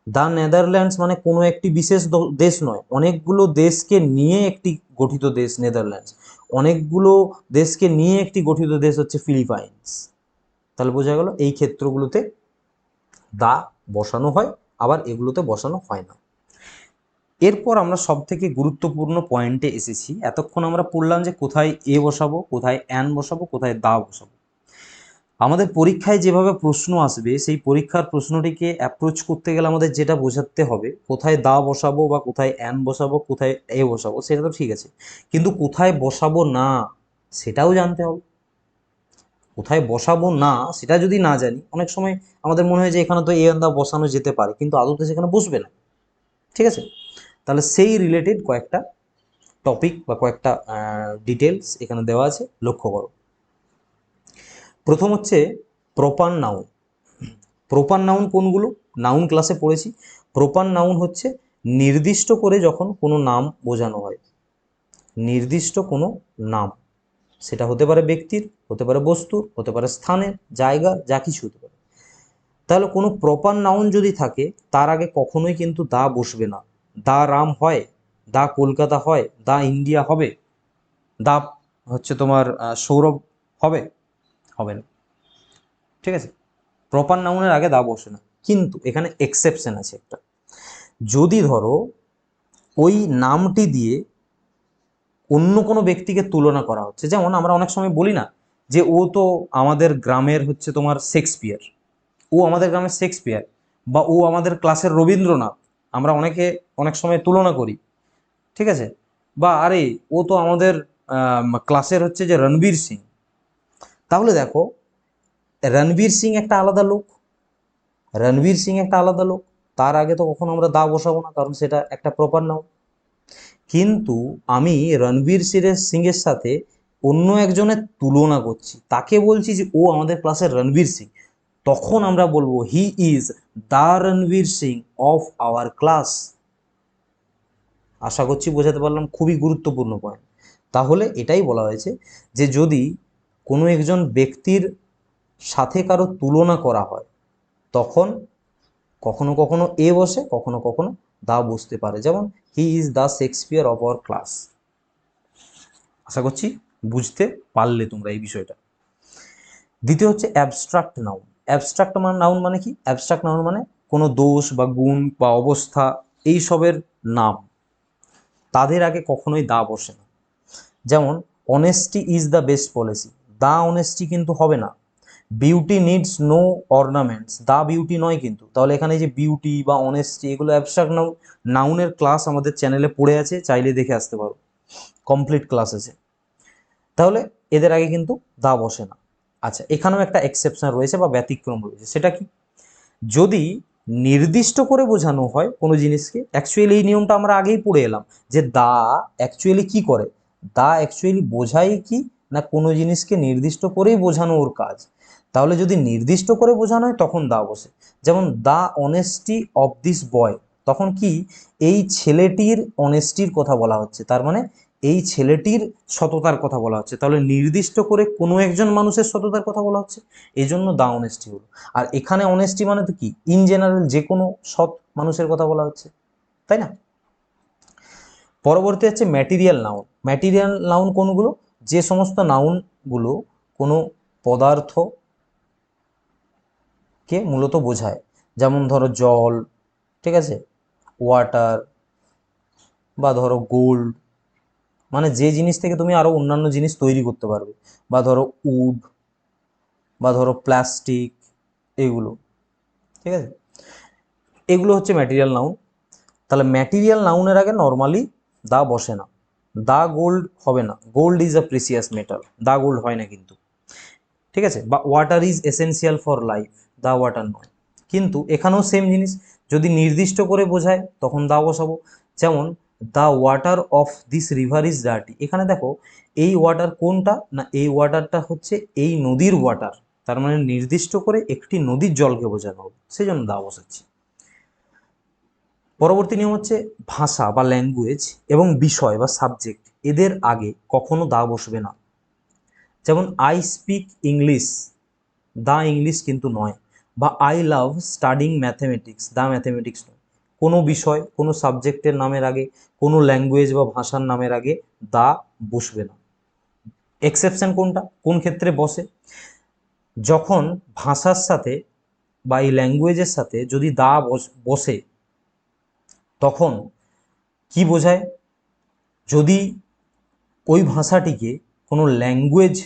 দ্য নেদারল্যান্ডস মানে কোনো একটি বিশেষ দেশ নয়, অনেকগুলো দেশকে নিয়ে একটি গঠিত দেশ নেদারল্যান্ডস, অনেকগুলো দেশকে নিয়ে একটি গঠিত দেশ হচ্ছে ফিলিপাইন্স। তাহলে বোঝা গেল এই ক্ষেত্রগুলোতে দা বসানো হয়, আবার এগুলোতে বসানো হয় না। এরপর আমরা সব থেকে গুরুত্বপূর্ণ পয়েন্টে এসেছি। এতক্ষণ আমরা পড়লাম যে কোথায় এ বসাবো, কোথায় অ্যান বসাবো, কোথায় দা বসাবো। আমাদের পরীক্ষায় যেভাবে প্রশ্ন আসবে সেই পরীক্ষার প্রশ্নটিকে অ্যাপ্রোচ করতে গেলে আমাদের যেটা বোঝাতে হবে, কোথায় দা বসাবো বা কোথায় অ্যান বসাবো, কোথায় এ বসাবো, সেটা তো ঠিক আছে, কিন্তু কোথায় বসাবো না সেটাও জানতে হবে। কোথায় বসাবো না সেটা যদি না জানি, অনেক সময় আমাদের মনে হয় যে এখানে তো এ দা বসানো যেতে পারে, কিন্তু আদতে সেখানে বসবে না। ঠিক আছে, তাহলে সেই রিলেটেড কয়েকটা টপিক বা কয়েকটা ডিটেলস এখানে দেওয়া আছে, লক্ষ্য করো। প্রথম হচ্ছে প্রপার নাউন। প্রপার নাউন কোনগুলো? নাউন ক্লাসে পড়েছি। প্রপার নাউন হচ্ছে নির্দিষ্ট করে যখন কোনো নাম বোঝানো হয়, নির্দিষ্ট কোনো নাম, সেটা হতে পারে ব্যক্তির, হতে পারে বস্তুর, হতে পারে স্থানের, জায়গা, যা কিছু হতে পারে। তাহলে কোনো প্রপার নাউন যদি থাকে তার আগে কখনোই কিন্তু দা বসবে না। দা রাম হয়, দা কলকাতা হয়, দা ইন্ডিয়া হবে, দা হচ্ছে তোমার সৌরভ হবে, হবে না। ঠিক আছে, প্রপার নাউনের আগে দা বসে না। কিন্তু এখানে এক্সেপশন আছে একটা। যদি ধরো ওই নামটি দিয়ে অন্য কোনো ব্যক্তিকে তুলনা করা হচ্ছে, যেমন আমরা অনেক সময় বলি না যে ও তো আমাদের গ্রামের হচ্ছে তোমার শেক্সপিয়ার, ও আমাদের গ্রামের শেক্সপিয়ার, বা ও আমাদের ক্লাসের রবীন্দ্রনাথ, আমরা অনেকে অনেক সময় তুলনা করি। ঠিক আছে, বা আরে ও তো আমাদের ক্লাসের হচ্ছে যে রণবীর সিং। তাহলে দেখো, রণবীর সিং একটা আলাদা লোক, রণবীর সিং একটা আলাদা লোক, তার আগে তো কখনো আমরা দা বসাবো না, কারণ সেটা একটা প্রপার নাম। কিন্তু আমি রণবীর সিং এর সাথে অন্য একজনের তুলনা করছি, তাকে বলছি যে ও আমাদের ক্লাসের রণবীর সিং, তখন আমরা বলবো he is the Ranveer Singh of our class. আশা করছি বোঝাতে পারলাম, খুবই গুরুত্বপূর্ণ পয়েন্ট। তাহলে এটাই বলা হয়েছে যে যদি কোনো একজন ব্যক্তির সাথে কারো তুলনা করা হয়, তখন কখনো কখনো এ বসে, কখনো কখনো দা বসতে পারে। যেমন he is the Shakespeare of our class. আশা করছি বুঝতে পারলে তোমরা এই বিষয়টা। দ্বিতীয় হচ্ছে অ্যাবস্ট্রাক্ট নাউন। অ্যাবস্ট্রাক্ট নাউন মানে কি? অ্যাবস্ট্রাক্ট নাউন মানে কোনো দোষ বা গুণ বা অবস্থা এইসবের নাম, তাদের আগে কখনোই দা বসে না। যেমন honesty is the best policy, the honesty কিন্তু হবে না। Beauty needs no ornaments, the beauty নয় কিন্তু। তাহলে এখানে যে বিউটি বা অনেস্টি, এগুলো অ্যাবস্ট্রাক্ট নাউন। নাউনের ক্লাস আমাদের চ্যানেলে পড়ে আছে, চাইলে দেখে আসতে পারো, কমপ্লিট ক্লাস আছে। তাহলে এদের আগে কিন্তু দা বসে না। আচ্ছা, এখানেও একটা এক্সেপশন রয়েছে বা ব্যতিক্রম রয়েছে, সেটা কি? যদি নির্দিষ্ট করে বোঝানো হয় কোনো জিনিসকে, অ্যাকচুয়ালি এই নিয়মটা আমরা আগেই পড়ে এলাম যে দা অ্যাকচুয়ালি কি করে, দা অ্যাকচুয়ালি বোঝায় কি না কোনো জিনিসকে নির্দিষ্ট করেই বোঝানো ওর কাজ। তাহলে যদি নির্দিষ্ট করে বোঝানো হয় তখন দা বসে। যেমন দা অনেস্টি অফ দিস বয়, তখন কি এই ছেলেটির অনেস্টির কথা বলা হচ্ছে, তার মানে এই ছেলেটির সততার কথা বলা হচ্ছে। তাহলে নির্দিষ্ট করে কোনো একজন মানুষের সততার কথা বলা হচ্ছে, এই জন্য দা অনেস্টি হলো। আর এখানে অনেস্টি মানে তো কি, ইন জেনারেল যে কোনো সৎ মানুষের কথা বলা হচ্ছে, তাই না? পরবর্তী হচ্ছে ম্যাটেরিয়াল নাউন। ম্যাটেরিয়াল নাউন কোনগুলো? যে সমস্ত নাউনগুলো কোনো পদার্থকে মূলত বোঝায়। যেমন ধরো জল, ঠিক আছে, ওয়াটার, বা ধরো গোল্ড, মানে যে জিনিস থেকে তুমি আরো অন্যান্য জিনিস তৈরি করতে পারবে, বা ধরো উড, বা ধরো প্লাস্টিক, এগুলো। ঠিক আছে, এগুলো হচ্ছে ম্যাটেরিয়াল নাউন। তাহলে ম্যাটেরিয়াল নাউনের আগে নর্মালি দা বসে না। দা গোল্ড হবে না, gold is a precious metal, the gold হয় না কিন্তু। ঠিক আছে, বা water is essential for life, the water নয়। কিন্তু এখানেও সেম জিনিস, যদি নির্দিষ্ট করে বোঝায় তখন দা বসাবো। যেমন the water of this river is dirty, এখানে দেখো এই ওয়াটার কোনটা না, এই ওয়াটারটা হচ্ছে এই নদীর ওয়াটার, তার মানে নির্দিষ্ট করে একটি নদীর জলকে বোঝানো হবে, সেই জন্য দা বসাচ্ছি। পরবর্তী নিয়ম হচ্ছে ভাষা বা ল্যাঙ্গুয়েজ এবং বিষয় বা সাবজেক্ট, এদের আগে কখনো দা বসবে না। যেমন I speak English, the English কিন্তু নয়। বা I love studying mathematics, the mathematics নয়। কোনো বিষয়, কোনো সাবজেক্টের নামের আগে, কোনো ল্যাঙ্গুয়েজ বা ভাষার নামের আগে দা বসবে না। এক্সেপশন কোনটা, কোন ক্ষেত্রে বসে? যখন ভাষার সাথে বা এই ল্যাঙ্গুয়েজের সাথে যদি দা বসে, তখন কি বোঝায়? যদি ওই ভাষাটিকে কোনো ল্যাঙ্গুয়েজ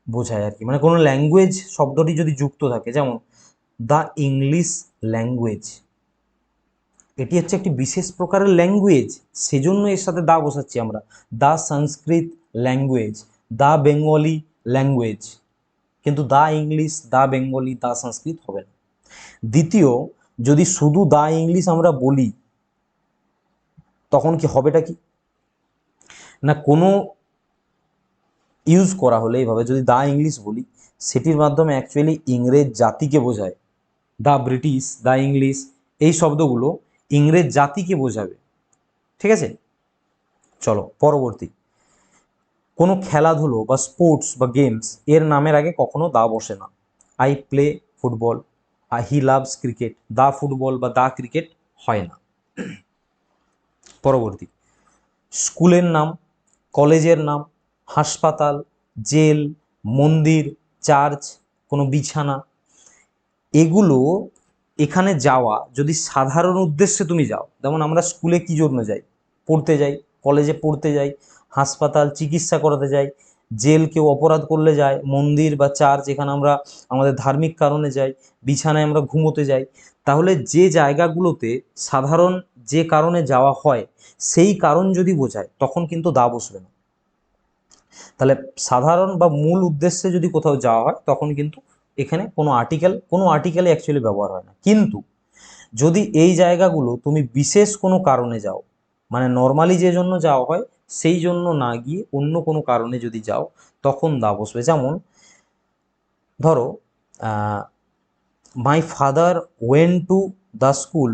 বোঝায় আর কি, মানে কোনো ল্যাঙ্গুয়েজ শব্দটি যদি যুক্ত থাকে, যেমন দ্য ইংলিশ ল্যাঙ্গুয়েজ, এটি হচ্ছে একটি বিশেষ প্রকারের ল্যাঙ্গুয়েজ, সেজন্য এর সাথে দা বসাচ্ছি আমরা। The Sanskrit language, the Bengali language, কিন্তু the English, the Bengali, the Sanskrit হবে না। দ্বিতীয়, যদি শুধু দ্য ইংলিশ আমরা বলি তখন কি হবেটা কি না, কোনো ইউজ করা হলে এইভাবে যদি দ্য ইংলিশ বলি, সেটির মাধ্যমে অ্যাকচুয়ালি ইংরেজ জাতিকে বোঝায়। দ্য ব্রিটিশ, দ্য ইংলিশ, এই শব্দগুলো ইংরেজ জাতিকে বোঝাবে। ঠিক আছে, চলো পরবর্তী। কোনো খেলাধুলো বা স্পোর্টস বা গেমস এর নামের আগে কখনো দা বসে না। I play football, he loves cricket, the football বা দা ক্রিকেট হয় না। পরবর্তী, স্কুলের নাম, কলেজের নাম, হাসপাতাল, জেল, মন্দির, চার্চ, কোনো বিছানা, এগুলো এখানে যাওয়া যদি সাধারণ উদ্দেশ্যে তুমি যাও, যেমন আমরা স্কুলে কি জন্য যাই? পড়তে যাই, কলেজে পড়তে যাই, হাসপাতাল চিকিৎসা করাতে যাই, জেল কেউ অপরাধ করলে যায়, মন্দির বা চার্চ এখানে আমরা আমাদের ধার্মিক কারণে যাই, বিছানায় আমরা ঘুমোতে যাই। তাহলে যে জায়গাগুলোতে সাধারণ যে কারণে যাওয়া হয় সেই কারণ যদি বোঝায় তখন কিন্তু দা বসবে না। তাহলে সাধারণ বা মূল উদ্দেশ্যে যদি কোথাও যাওয়া হয় তখন কিন্তু এখানে কোনো আর্টিকেলে অ্যাকচুয়ালি ব্যবহার হয় না। কিন্তু যদি এই জায়গাগুলো তুমি বিশেষ কোনো কারণে যাও, মানে নর্মালি যে জন্য যাওয়া হয় সেই জন্য না গিয়ে অন্য কোনো কারণে যদি যাও তখন দা বসবে। যেমন ধরো, my father went to the school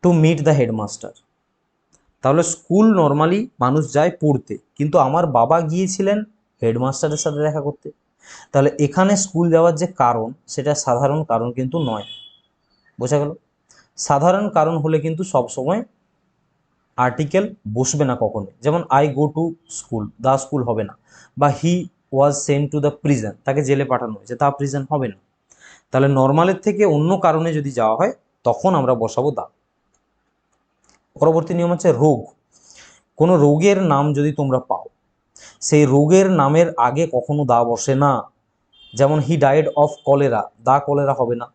to meet the headmaster. তাহলে স্কুল নর্মালি মানুষ যায় পড়তে, কিন্তু আমার বাবা গিয়েছিলেন হেডমাস্টারের সাথে দেখা করতে। তাহলে এখানে স্কুল যাওয়ার যে কারণ সেটা সাধারণ কারণ কিন্তু নয়। বোঝা গেল? সাধারণ কারণ হলে কিন্তু সবসময় আর্টিকেল বসবে না কখনো। যেমন I go to school, the school হবে না। বা he was sent to the prison, তাকে জেলে পাঠানো হয়েছে, তা প্রিজন হবে না। তাহলে নর্মালের থেকে অন্য কারণে যদি যাওয়া হয় তখন আমরা বসাবো দা। পরবর্তী নিয়ম হচ্ছে রোগ। কোনো রোগের নাম যদি তোমরা পাও, সেই রোগের নামের আগে কখনো দা বসে না। যেমন he died of cholera, the cholera হবে না।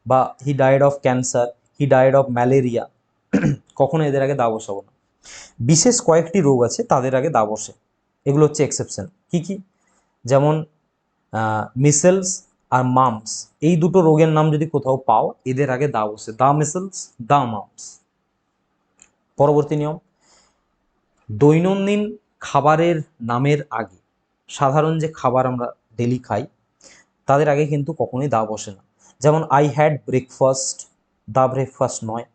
বা he died of cancer, he died of malaria, কখনো এদের আগে দা বসাবো না। বিশেষ কয়েকটি রোগ আছে তাদের আগে দা বসে, এগুলো হচ্ছে এক্সেপশন। কি কি? যেমন মিসেলস আর মাম্পস, এই দুটো রোগের নাম যদি কোথাও পাও এদের আগে দা বসে, দা মিসেলস, দা মাম্পস। পরবর্তী নিয়ম, দৈনন্দিন খাবারের নামের আগে, সাধারণ যে খাবার আমরা ডেলি খাই তাদের আগে কিন্তু কখনোই দা বসে না। যেমন I had breakfast, the breakfast নয়।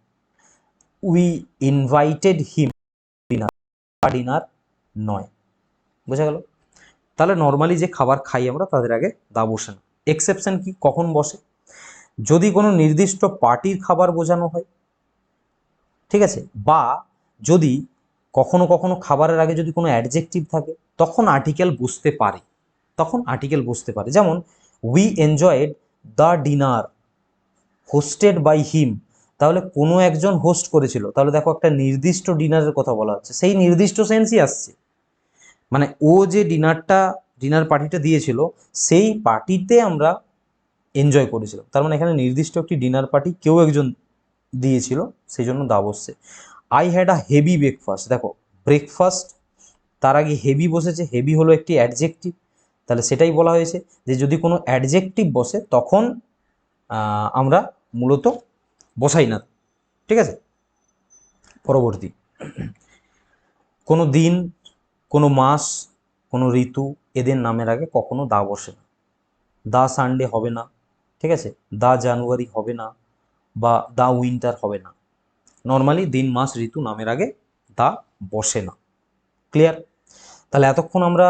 We invited him, dinner, dinner নয়। বোঝা গেল? তাহলে নর্মালি যে খাবার খাই আমরা তাদের আগে দা বসে না। এক্সেপশন কি কখন বসে? যদি কোনো নির্দিষ্ট পার্টির খাবার বোঝানো হয়, ঠিক আছে, বা যদি কখনো কখনো খাবারের আগে যদি কোনো অ্যাডজেক্টিভ থাকে তখন আর্টিকেল বসতে পারে, তখন আর্টিকেল বসতে পারে। যেমন we enjoyed the dinner hosted by him, তাহলে কোনো একজন হোস্ট করেছিল, তাহলে দেখো একটা নির্দিষ্ট ডিনারের কথা বলা হচ্ছে, সেই নির্দিষ্ট সেন্সই আসছে। মানে ও যে ডিনার পার্টিটা দিয়েছিল সেই পার্টিতে আমরা এনজয় করেছিলাম, তার মানে এখানে নির্দিষ্ট একটি ডিনার পার্টি কেউ একজন দিয়েছিল, সেই জন্য দা বসছে। I had a heavy breakfast, দেখো ব্রেকফাস্ট তার আগে হেভি বসেছে, হেভি হলো একটি অ্যাডজেক্টিভ, তাহলে সেটাই বলা হয়েছে যে যদি কোনো অ্যাডজেক্টিভ বসে তখন আমরা মূলত বসাই না। ঠিক আছে, পরবর্তী, কোনো দিন, কোনো মাস, কোনো ঋতু, এদের নামের আগে কখনো দা বসে না। দা সানডে হবে না, ঠিক আছে, দা জানুয়ারি হবে না, বা দা উইন্টার হবে না। নর্মালি দিন, মাস, ঋতু নামের আগে দা বসে না। ক্লিয়ার? তাহলে এতক্ষণ আমরা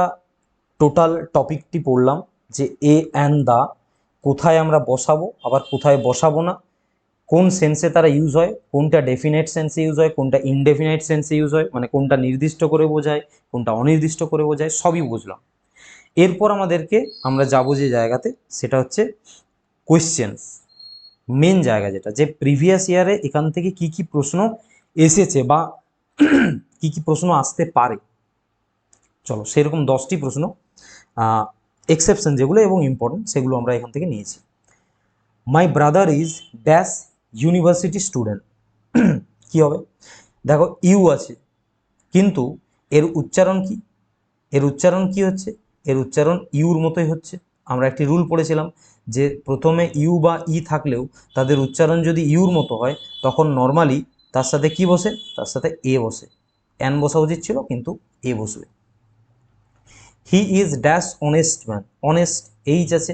টোটাল টপিকটি পড়লাম যে এ অ্যান্ড দা কোথায় আমরা বসাবো আবার কোথায় বসাবো না, কোন সেন্সে তারা ইউজ হয়, কোনটা ডেফিনেট সেন্সে ইউজ হয়, কোনটা ইনডেফিনাইট সেন্সে ইউজ হয়, মানে কোনটা নির্দিষ্ট করে বোঝায়, কোনটা অনির্দিষ্ট করে বোঝায়, সবই বুঝলাম। এরপর আমরা যাব যে জায়গাতে, সেটা হচ্ছে কোয়েশ্চেন্স। মেন জায়গা যেটা, যে প্রিভিয়াস ইয়ারে এখান থেকে কি কি প্রশ্ন এসেছে বা কি কি প্রশ্ন আসতে পারে, চলো সেরকম 10টি প্রশ্ন এক্সেপশন যেগুলো এবং ইম্পর্টেন্ট সেগুলো আমরা এখান থেকে নিয়েছি। My brother is dash university student, কি হবে? দেখো ইউ আছে, কিন্তু এর উচ্চারণ কি? এর উচ্চারণ কি হচ্ছে? এর উচ্চারণ ইউর মতোই হচ্ছে। আমরা একটি রুল পড়েছিলাম যে প্রথমে ইউ বা ই থাকলেও তাদের উচ্চারণ যদি ইউর মতো হয় তখন নর্মালি তার সাথে কি বসে? তার সাথে এ বসে। অ্যান বসা উচিত ছিল, কিন্তু এ বসবে। He is dash honest man, honest H আছে,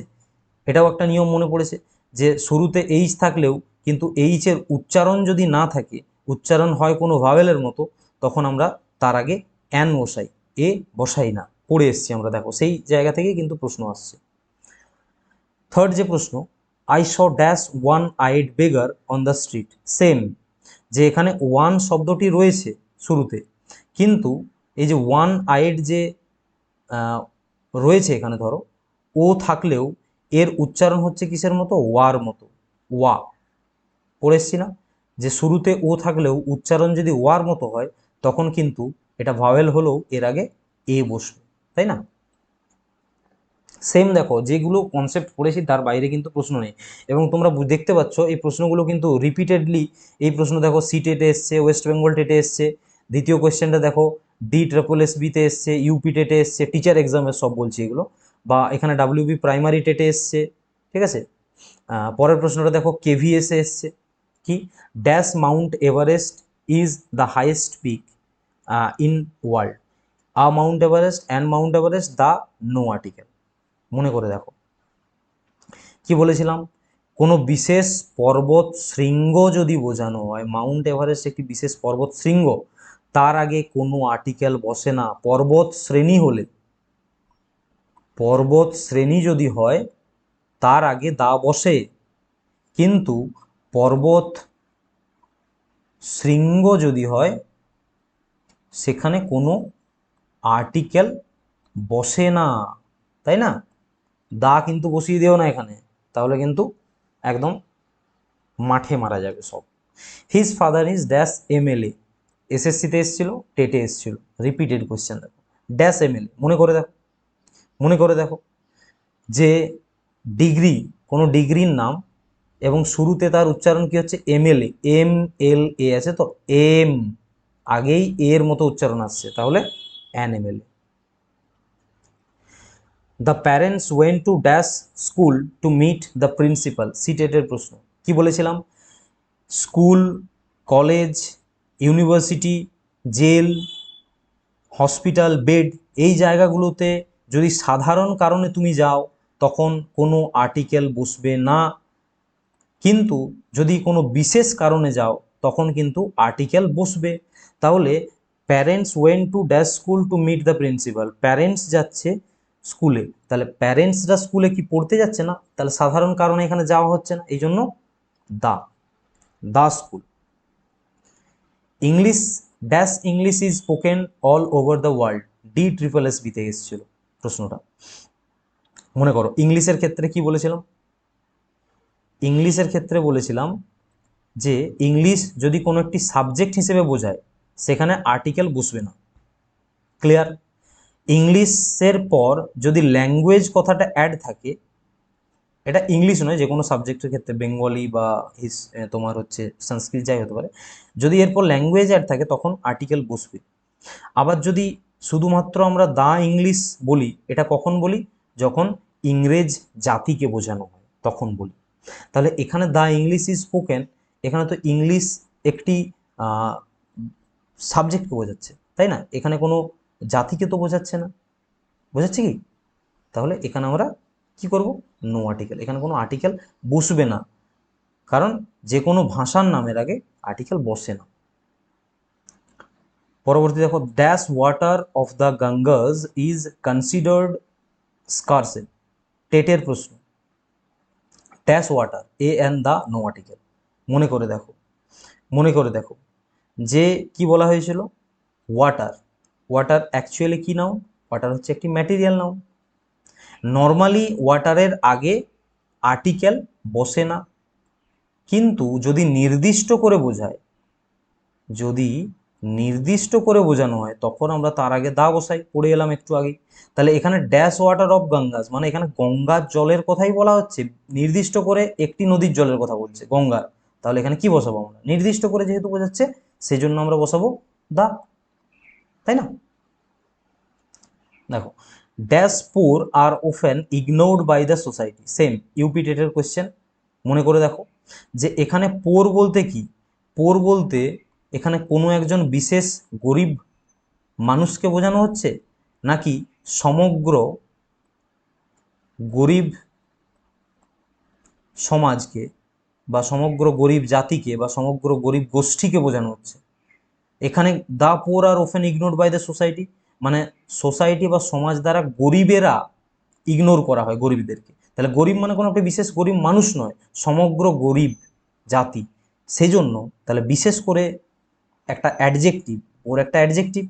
এটাও একটা নিয়ম মনে পড়েছে যে শুরুতে এইচ থাকলেও কিন্তু এইচের উচ্চারণ যদি না থাকে, উচ্চারণ হয় কোনো ভাওয়েলের মতো, তখন আমরা তার আগে অ্যান বসাই, এ বসাই না। পড়ে এসছি আমরা, দেখো সেই জায়গা থেকে কিন্তু প্রশ্ন আসছে। থার্ড যে প্রশ্ন, I saw dash one eyed বেগার on the street, same, যে এখানে ওয়ান শব্দটি রয়েছে শুরুতে, কিন্তু এই যে ওয়ান আইড যে রয়েছে এখানে, ধরো ও থাকলেও এর উচ্চারণ হচ্ছে কিসের মতো? ওয়ার মতো, ওয়া। পড়ে এসছি না যে শুরুতে ও থাকলেও উচ্চারণ যদি ওয়ার মতো হয় তখন কিন্তু এটা ভাওয়েল হলেও এর আগে এ বসবে, তাই না? সেম দেখো, যেগুলো কনসেপ্ট পড়েছি তার বাইরে কিন্তু প্রশ্ন নেই, এবং তোমরা দেখতে পাচ্ছ এই প্রশ্নগুলো কিন্তু রিপিটেডলি, এই প্রশ্ন দেখো সি টেটে এসছে, ওয়েস্ট বেঙ্গল টেটে এসছে, দ্বিতীয় কোয়েশ্চেনটা দেখো DSSB-তে এসছে, ইউপি টেটে এসছে, টিচার এক্সামের সব বলছি এগুলো, বা এখানে WB প্রাইমারি টেটে এসছে, ঠিক আছে? পরের প্রশ্নটা দেখো KVS-এ এসছে, কি dash Mount Everest is the highest peak in world, Mount Everest and Mount Everest the no article. মনে করে দেখো কি বলেছিলাম, কোনো বিশেষ পর্বত শৃঙ্গ যদি বোঝানো হয়, মাউন্ট এভারেস্ট একটি বিশেষ পর্বত শৃঙ্গ, তার আগে কোনো আর্টিকেল বসে না। পর্বত শ্রেণী হলে, পর্বত শ্রেণী যদি হয় তার আগে দা বসে, কিন্তু পর্বত শৃঙ্গ যদি হয় সেখানে কোনো আর্টিকেল বসে না, তাই না? দা কিন্তু বসিয়ে দিও না এখানে, তাহলে কিন্তু একদম মাঠে মারা যাবে সব। His father is dash MLA, SSC-তে এসেছিল, টেটে এসেছিল, রিপিটেড কোয়েশ্চেন। দেখো ড্যাশ MLA, মনে করে দেখো, মনে করে দেখো যে ডিগ্রি, কোনো ডিগ্রির নাম এবং শুরুতে তার উচ্চারণ কি হচ্ছে? MLA, MLA আছে তো, এম আগেই এর মতো উচ্চারণ আসছে, তাহলে an MLA। The parents went to dash school to meet the principal, সিটেটের প্রশ্ন। কি বলেছিলাম? School, college, university, jail, hospital, bed, এই জায়গাগুলোতে যদি সাধারণ কারণে তুমি যাও তখন কোনো আর্টিকেল বসবে না, কিন্তু যদি কোনো বিশেষ কারণে যাও তখন কিন্তু আর্টিকেল বসবে। তাহলে parents went to dash school to meet the principal, parents যাচ্ছে স্কুলে, তাহলে প্যারেন্টসরা স্কুলে কি পড়তে যাচ্ছে না? তাহলে সাধারণ কারণে এখানে যাওয়া হচ্ছে না, এই জন্য the, the school. English dash English is spoken all over the world, DSSB-তে এসেছিল প্রশ্নটা। মনে করো ইংলিশের ক্ষেত্রে কি বলেছিলাম? ইংলিশের ক্ষেত্রে বলেছিলাম যে ইংলিশ যদি কোনো একটি সাবজেক্ট হিসেবে বোঝায় সেখানে আর্টিকেল বসবে না। ক্লিয়ার? ইংলিশের পর যদি ল্যাঙ্গুয়েজ কথাটা অ্যাড থাকে, এটা ইংলিশ নয়, যে কোনো সাবজেক্টের ক্ষেত্রে, বেঙ্গলি বা তোমার হচ্ছে সংস্কৃত, যাই হতে পারে, যদি এরপর ল্যাঙ্গুয়েজ অ্যাড থাকে তখন আর্টিকেল বসবে। আবার যদি শুধুমাত্র আমরা দা ইংলিশ বলি, এটা কখন বলি? যখন ইংরেজ জাতিকে বোঝানো হয় তখন বলি। তাহলে এখানে দা ইংলিশ ইজ স্পোকেন, এখানে তো ইংলিশ একটি সাবজেক্টকে বোঝাচ্ছে, তাই না? এখানে কোনো জাতিকে তো বোঝাচ্ছে না, বোঝাচ্ছে কি? তাহলে এখানে আমরা কি করব? নো আর্টিকেল, এখানে কোনো আর্টিকেল বসবে না, কারণ যে কোনো ভাষার নামের আগে আর্টিকেল বসে না। পরবর্তী দেখো, dash water of the Ganges is considered scarce, টেটের প্রশ্ন। Dash water, a and the no article. মনে করে দেখো, মনে করে দেখো যে কি বলা হয়েছিল? ওয়াটার, ওয়াটার অ্যাকচুয়ালি কি নাউন? ওয়াটার হচ্ছে একটি ম্যাটেরিয়াল নাউন। নর্মালি ওয়াটারের আগে আর্টিকেল বসে না, কিন্তু যদি নির্দিষ্ট করে বোঝায়, যদি নির্দিষ্ট করে বোঝানো হয় তখন আমরা তার আগে দা বসাই, পড়ে এলাম একটু আগে। তাহলে এখানে ড্যাশ ওয়াটার অফ গঙ্গাস মানে এখানে গঙ্গার জলের কথাই বলা হচ্ছে, নির্দিষ্ট করে একটি নদীর জলের কথা বলছে গঙ্গার। তাহলে এখানে কি বসাবো আমরা, নির্দিষ্ট করে যেহেতু বোঝাচ্ছে সেই জন্য আমরা বসাবো দা, তাই না? দেখো, dash poor are often ignored by the society, same UP টেটের কোয়েশ্চেন। মনে করে দেখো যে এখানে পোর বলতে কি, পোর বলতে এখানে কোনো একজন বিশেষ গরিব মানুষকে বোঝানো হচ্ছে, নাকি সমগ্র গরিব সমাজকে বা সমগ্র গরিব জাতিকে বা সমগ্র গরিব গোষ্ঠীকে বোঝানো হচ্ছে? এখানে the poor are often ignored by the society মানে সোসাইটি বা সমাজ দ্বারা গরিবেরা ইগনোর করা হয় গরিবদেরকে। তাহলে গরিব মানে কোনো একটা বিশেষ গরিব মানুষ নয়, সমগ্র গরিব জাতি। সেই জন্য তাহলে বিশেষ করে একটা অ্যাডজেক্টিভ, ওর একটা অ্যাডজেক্টিভ,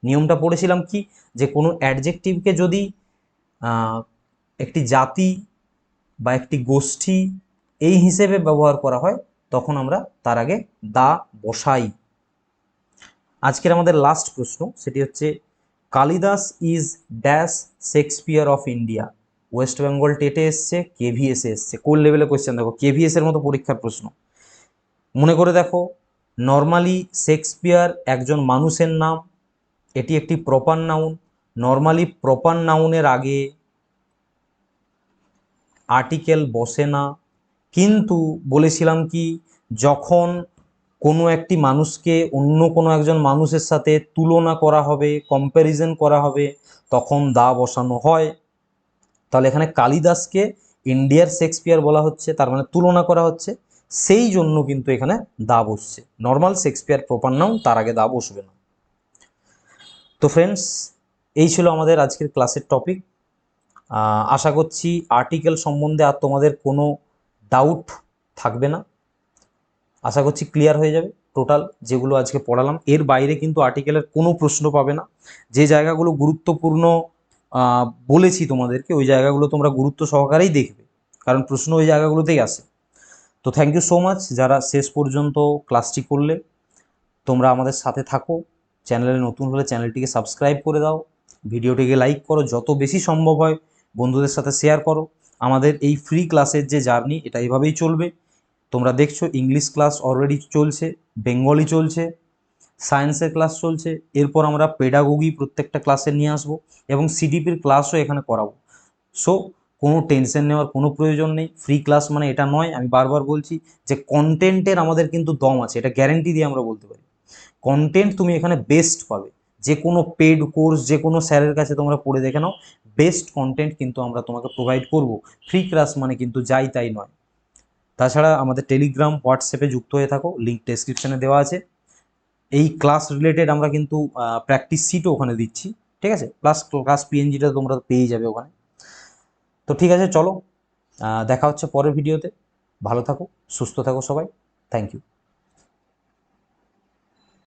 নিয়মটা পড়েছিলাম কি, যে কোনো অ্যাডজেক্টিভকে যদি একটি জাতি বা একটি গোষ্ঠী এই হিসেবে ব্যবহার করা হয় তখন আমরা তার আগে দা বসাই। আজকের আমাদের লাস্ট প্রশ্ন সেটি হচ্ছে, Kalidas is dash Shakespeare of India. West Bengal টেটে এসছে, কেভিএসে এসছে, কোন লেভেলে কোয়েশ্চেন দেখো, কেভিএস এর মতো পরীক্ষার প্রশ্ন। মনে করে দেখো, নর্মালি শেক্সপিয়ার একজন মানুষের নাম, এটি একটি প্রপার নাউন। নর্মালি প্রপার নাউনের আগে আর্টিকেল বসে না, কিন্তু বলেছিলাম কি, যখন কোনো একটি মানুষকে অন্য কোনো একজন মানুষের সাথে তুলনা করা হবে, কম্প্যারিজন করা হবে, তখন দা বসানো হয়। তাহলে এখানে কালিদাসকে ইন্ডিয়ার শেক্সপিয়ার বলা হচ্ছে, তার মানে তুলনা করা হচ্ছে, সেই জন্য কিন্তু এখানে দা বসছে। নর্মাল শেক্সপিয়ার প্রপার নাউন, তার আগে দা বসবে না। তো ফ্রেন্ডস, এই ছিল আমাদের আজকের ক্লাসের টপিক। আশা করছি আর্টিকেল সম্বন্ধে আর তোমাদের কোনো ডাউট থাকবে না, আশা করছি ক্লিয়ার হয়ে যাবে। টোটাল যেগুলো আজকে পড়ালাম এর বাইরে কিন্তু আর্টিকেলের কোনো প্রশ্ন পাবে না। যে জায়গাগুলো গুরুত্বপূর্ণ বলেছি তোমাদেরকে, ওই জায়গাগুলো তোমরা গুরুত্ব সহকারেই দেখবে, কারণ প্রশ্ন ওই জায়গাগুলোতেই আসে। তো থ্যাংক ইউ সো মাচ যারা শেষ পর্যন্ত ক্লাসটি করলে। তোমরা আমাদের সাথে থাকো, চ্যানেলে নতুন হলে চ্যানেলটিকে সাবস্ক্রাইব করে দাও, ভিডিওটিকে লাইক করো, যত বেশি সম্ভব হয় বন্ধুদের সাথে শেয়ার করো। আমাদের এই ফ্রি ক্লাসের যে জার্নি এটা এইভাবেই চলবে। তোমরা দেখছো ইংলিশ ক্লাস অলরেডি চলছে, বেঙ্গলি চলছে, সায়েন্সের ক্লাস চলছে, এরপর আমরা পেডাগোগি প্রত্যেকটা ক্লাসে নিয়ে আসবো এবং সিডিপির ক্লাসও এখানে করাবো। সো কোনো টেনশন নেওয়ার কোনো প্রয়োজন নেই। ফ্রি ক্লাস মানে এটা নয়, আমি বারবার বলছি যে কন্টেন্টের আমাদের কিন্তু দম আছে, এটা গ্যারেন্টি দিয়ে আমরা বলতে পারি। কন্টেন্ট তুমি এখানে বেস্ট পাবে, যে কোনো পেড কোর্স যে কোনো স্যারের কাছে তোমরা পড়ে দেখে নাও, বেস্ট কন্টেন্ট কিন্তু আমরা তোমাকে প্রোভাইড করব। ফ্রি ক্লাস মানে কিন্তু যাই তাই নয়। তাছাড়া আমাদের টেলিগ্রাম, হোয়াটসঅ্যাপে যুক্ত হয়ে থাকো, লিঙ্ক ডেসক্রিপশনে দেওয়া আছে। এই ক্লাস রিলেটেড আমরা কিন্তু প্র্যাকটিস শিটও ওখানে দিচ্ছি, ঠিক আছে, প্লাস ক্লাস পিএনজিটা তোমরা পেয়ে যাবে ওখানে। তো ঠিক আছে, চলো দেখা হচ্ছে পরের ভিডিওতে। ভালো থাকো, সুস্থ থাকো সবাই, থ্যাংক ইউ।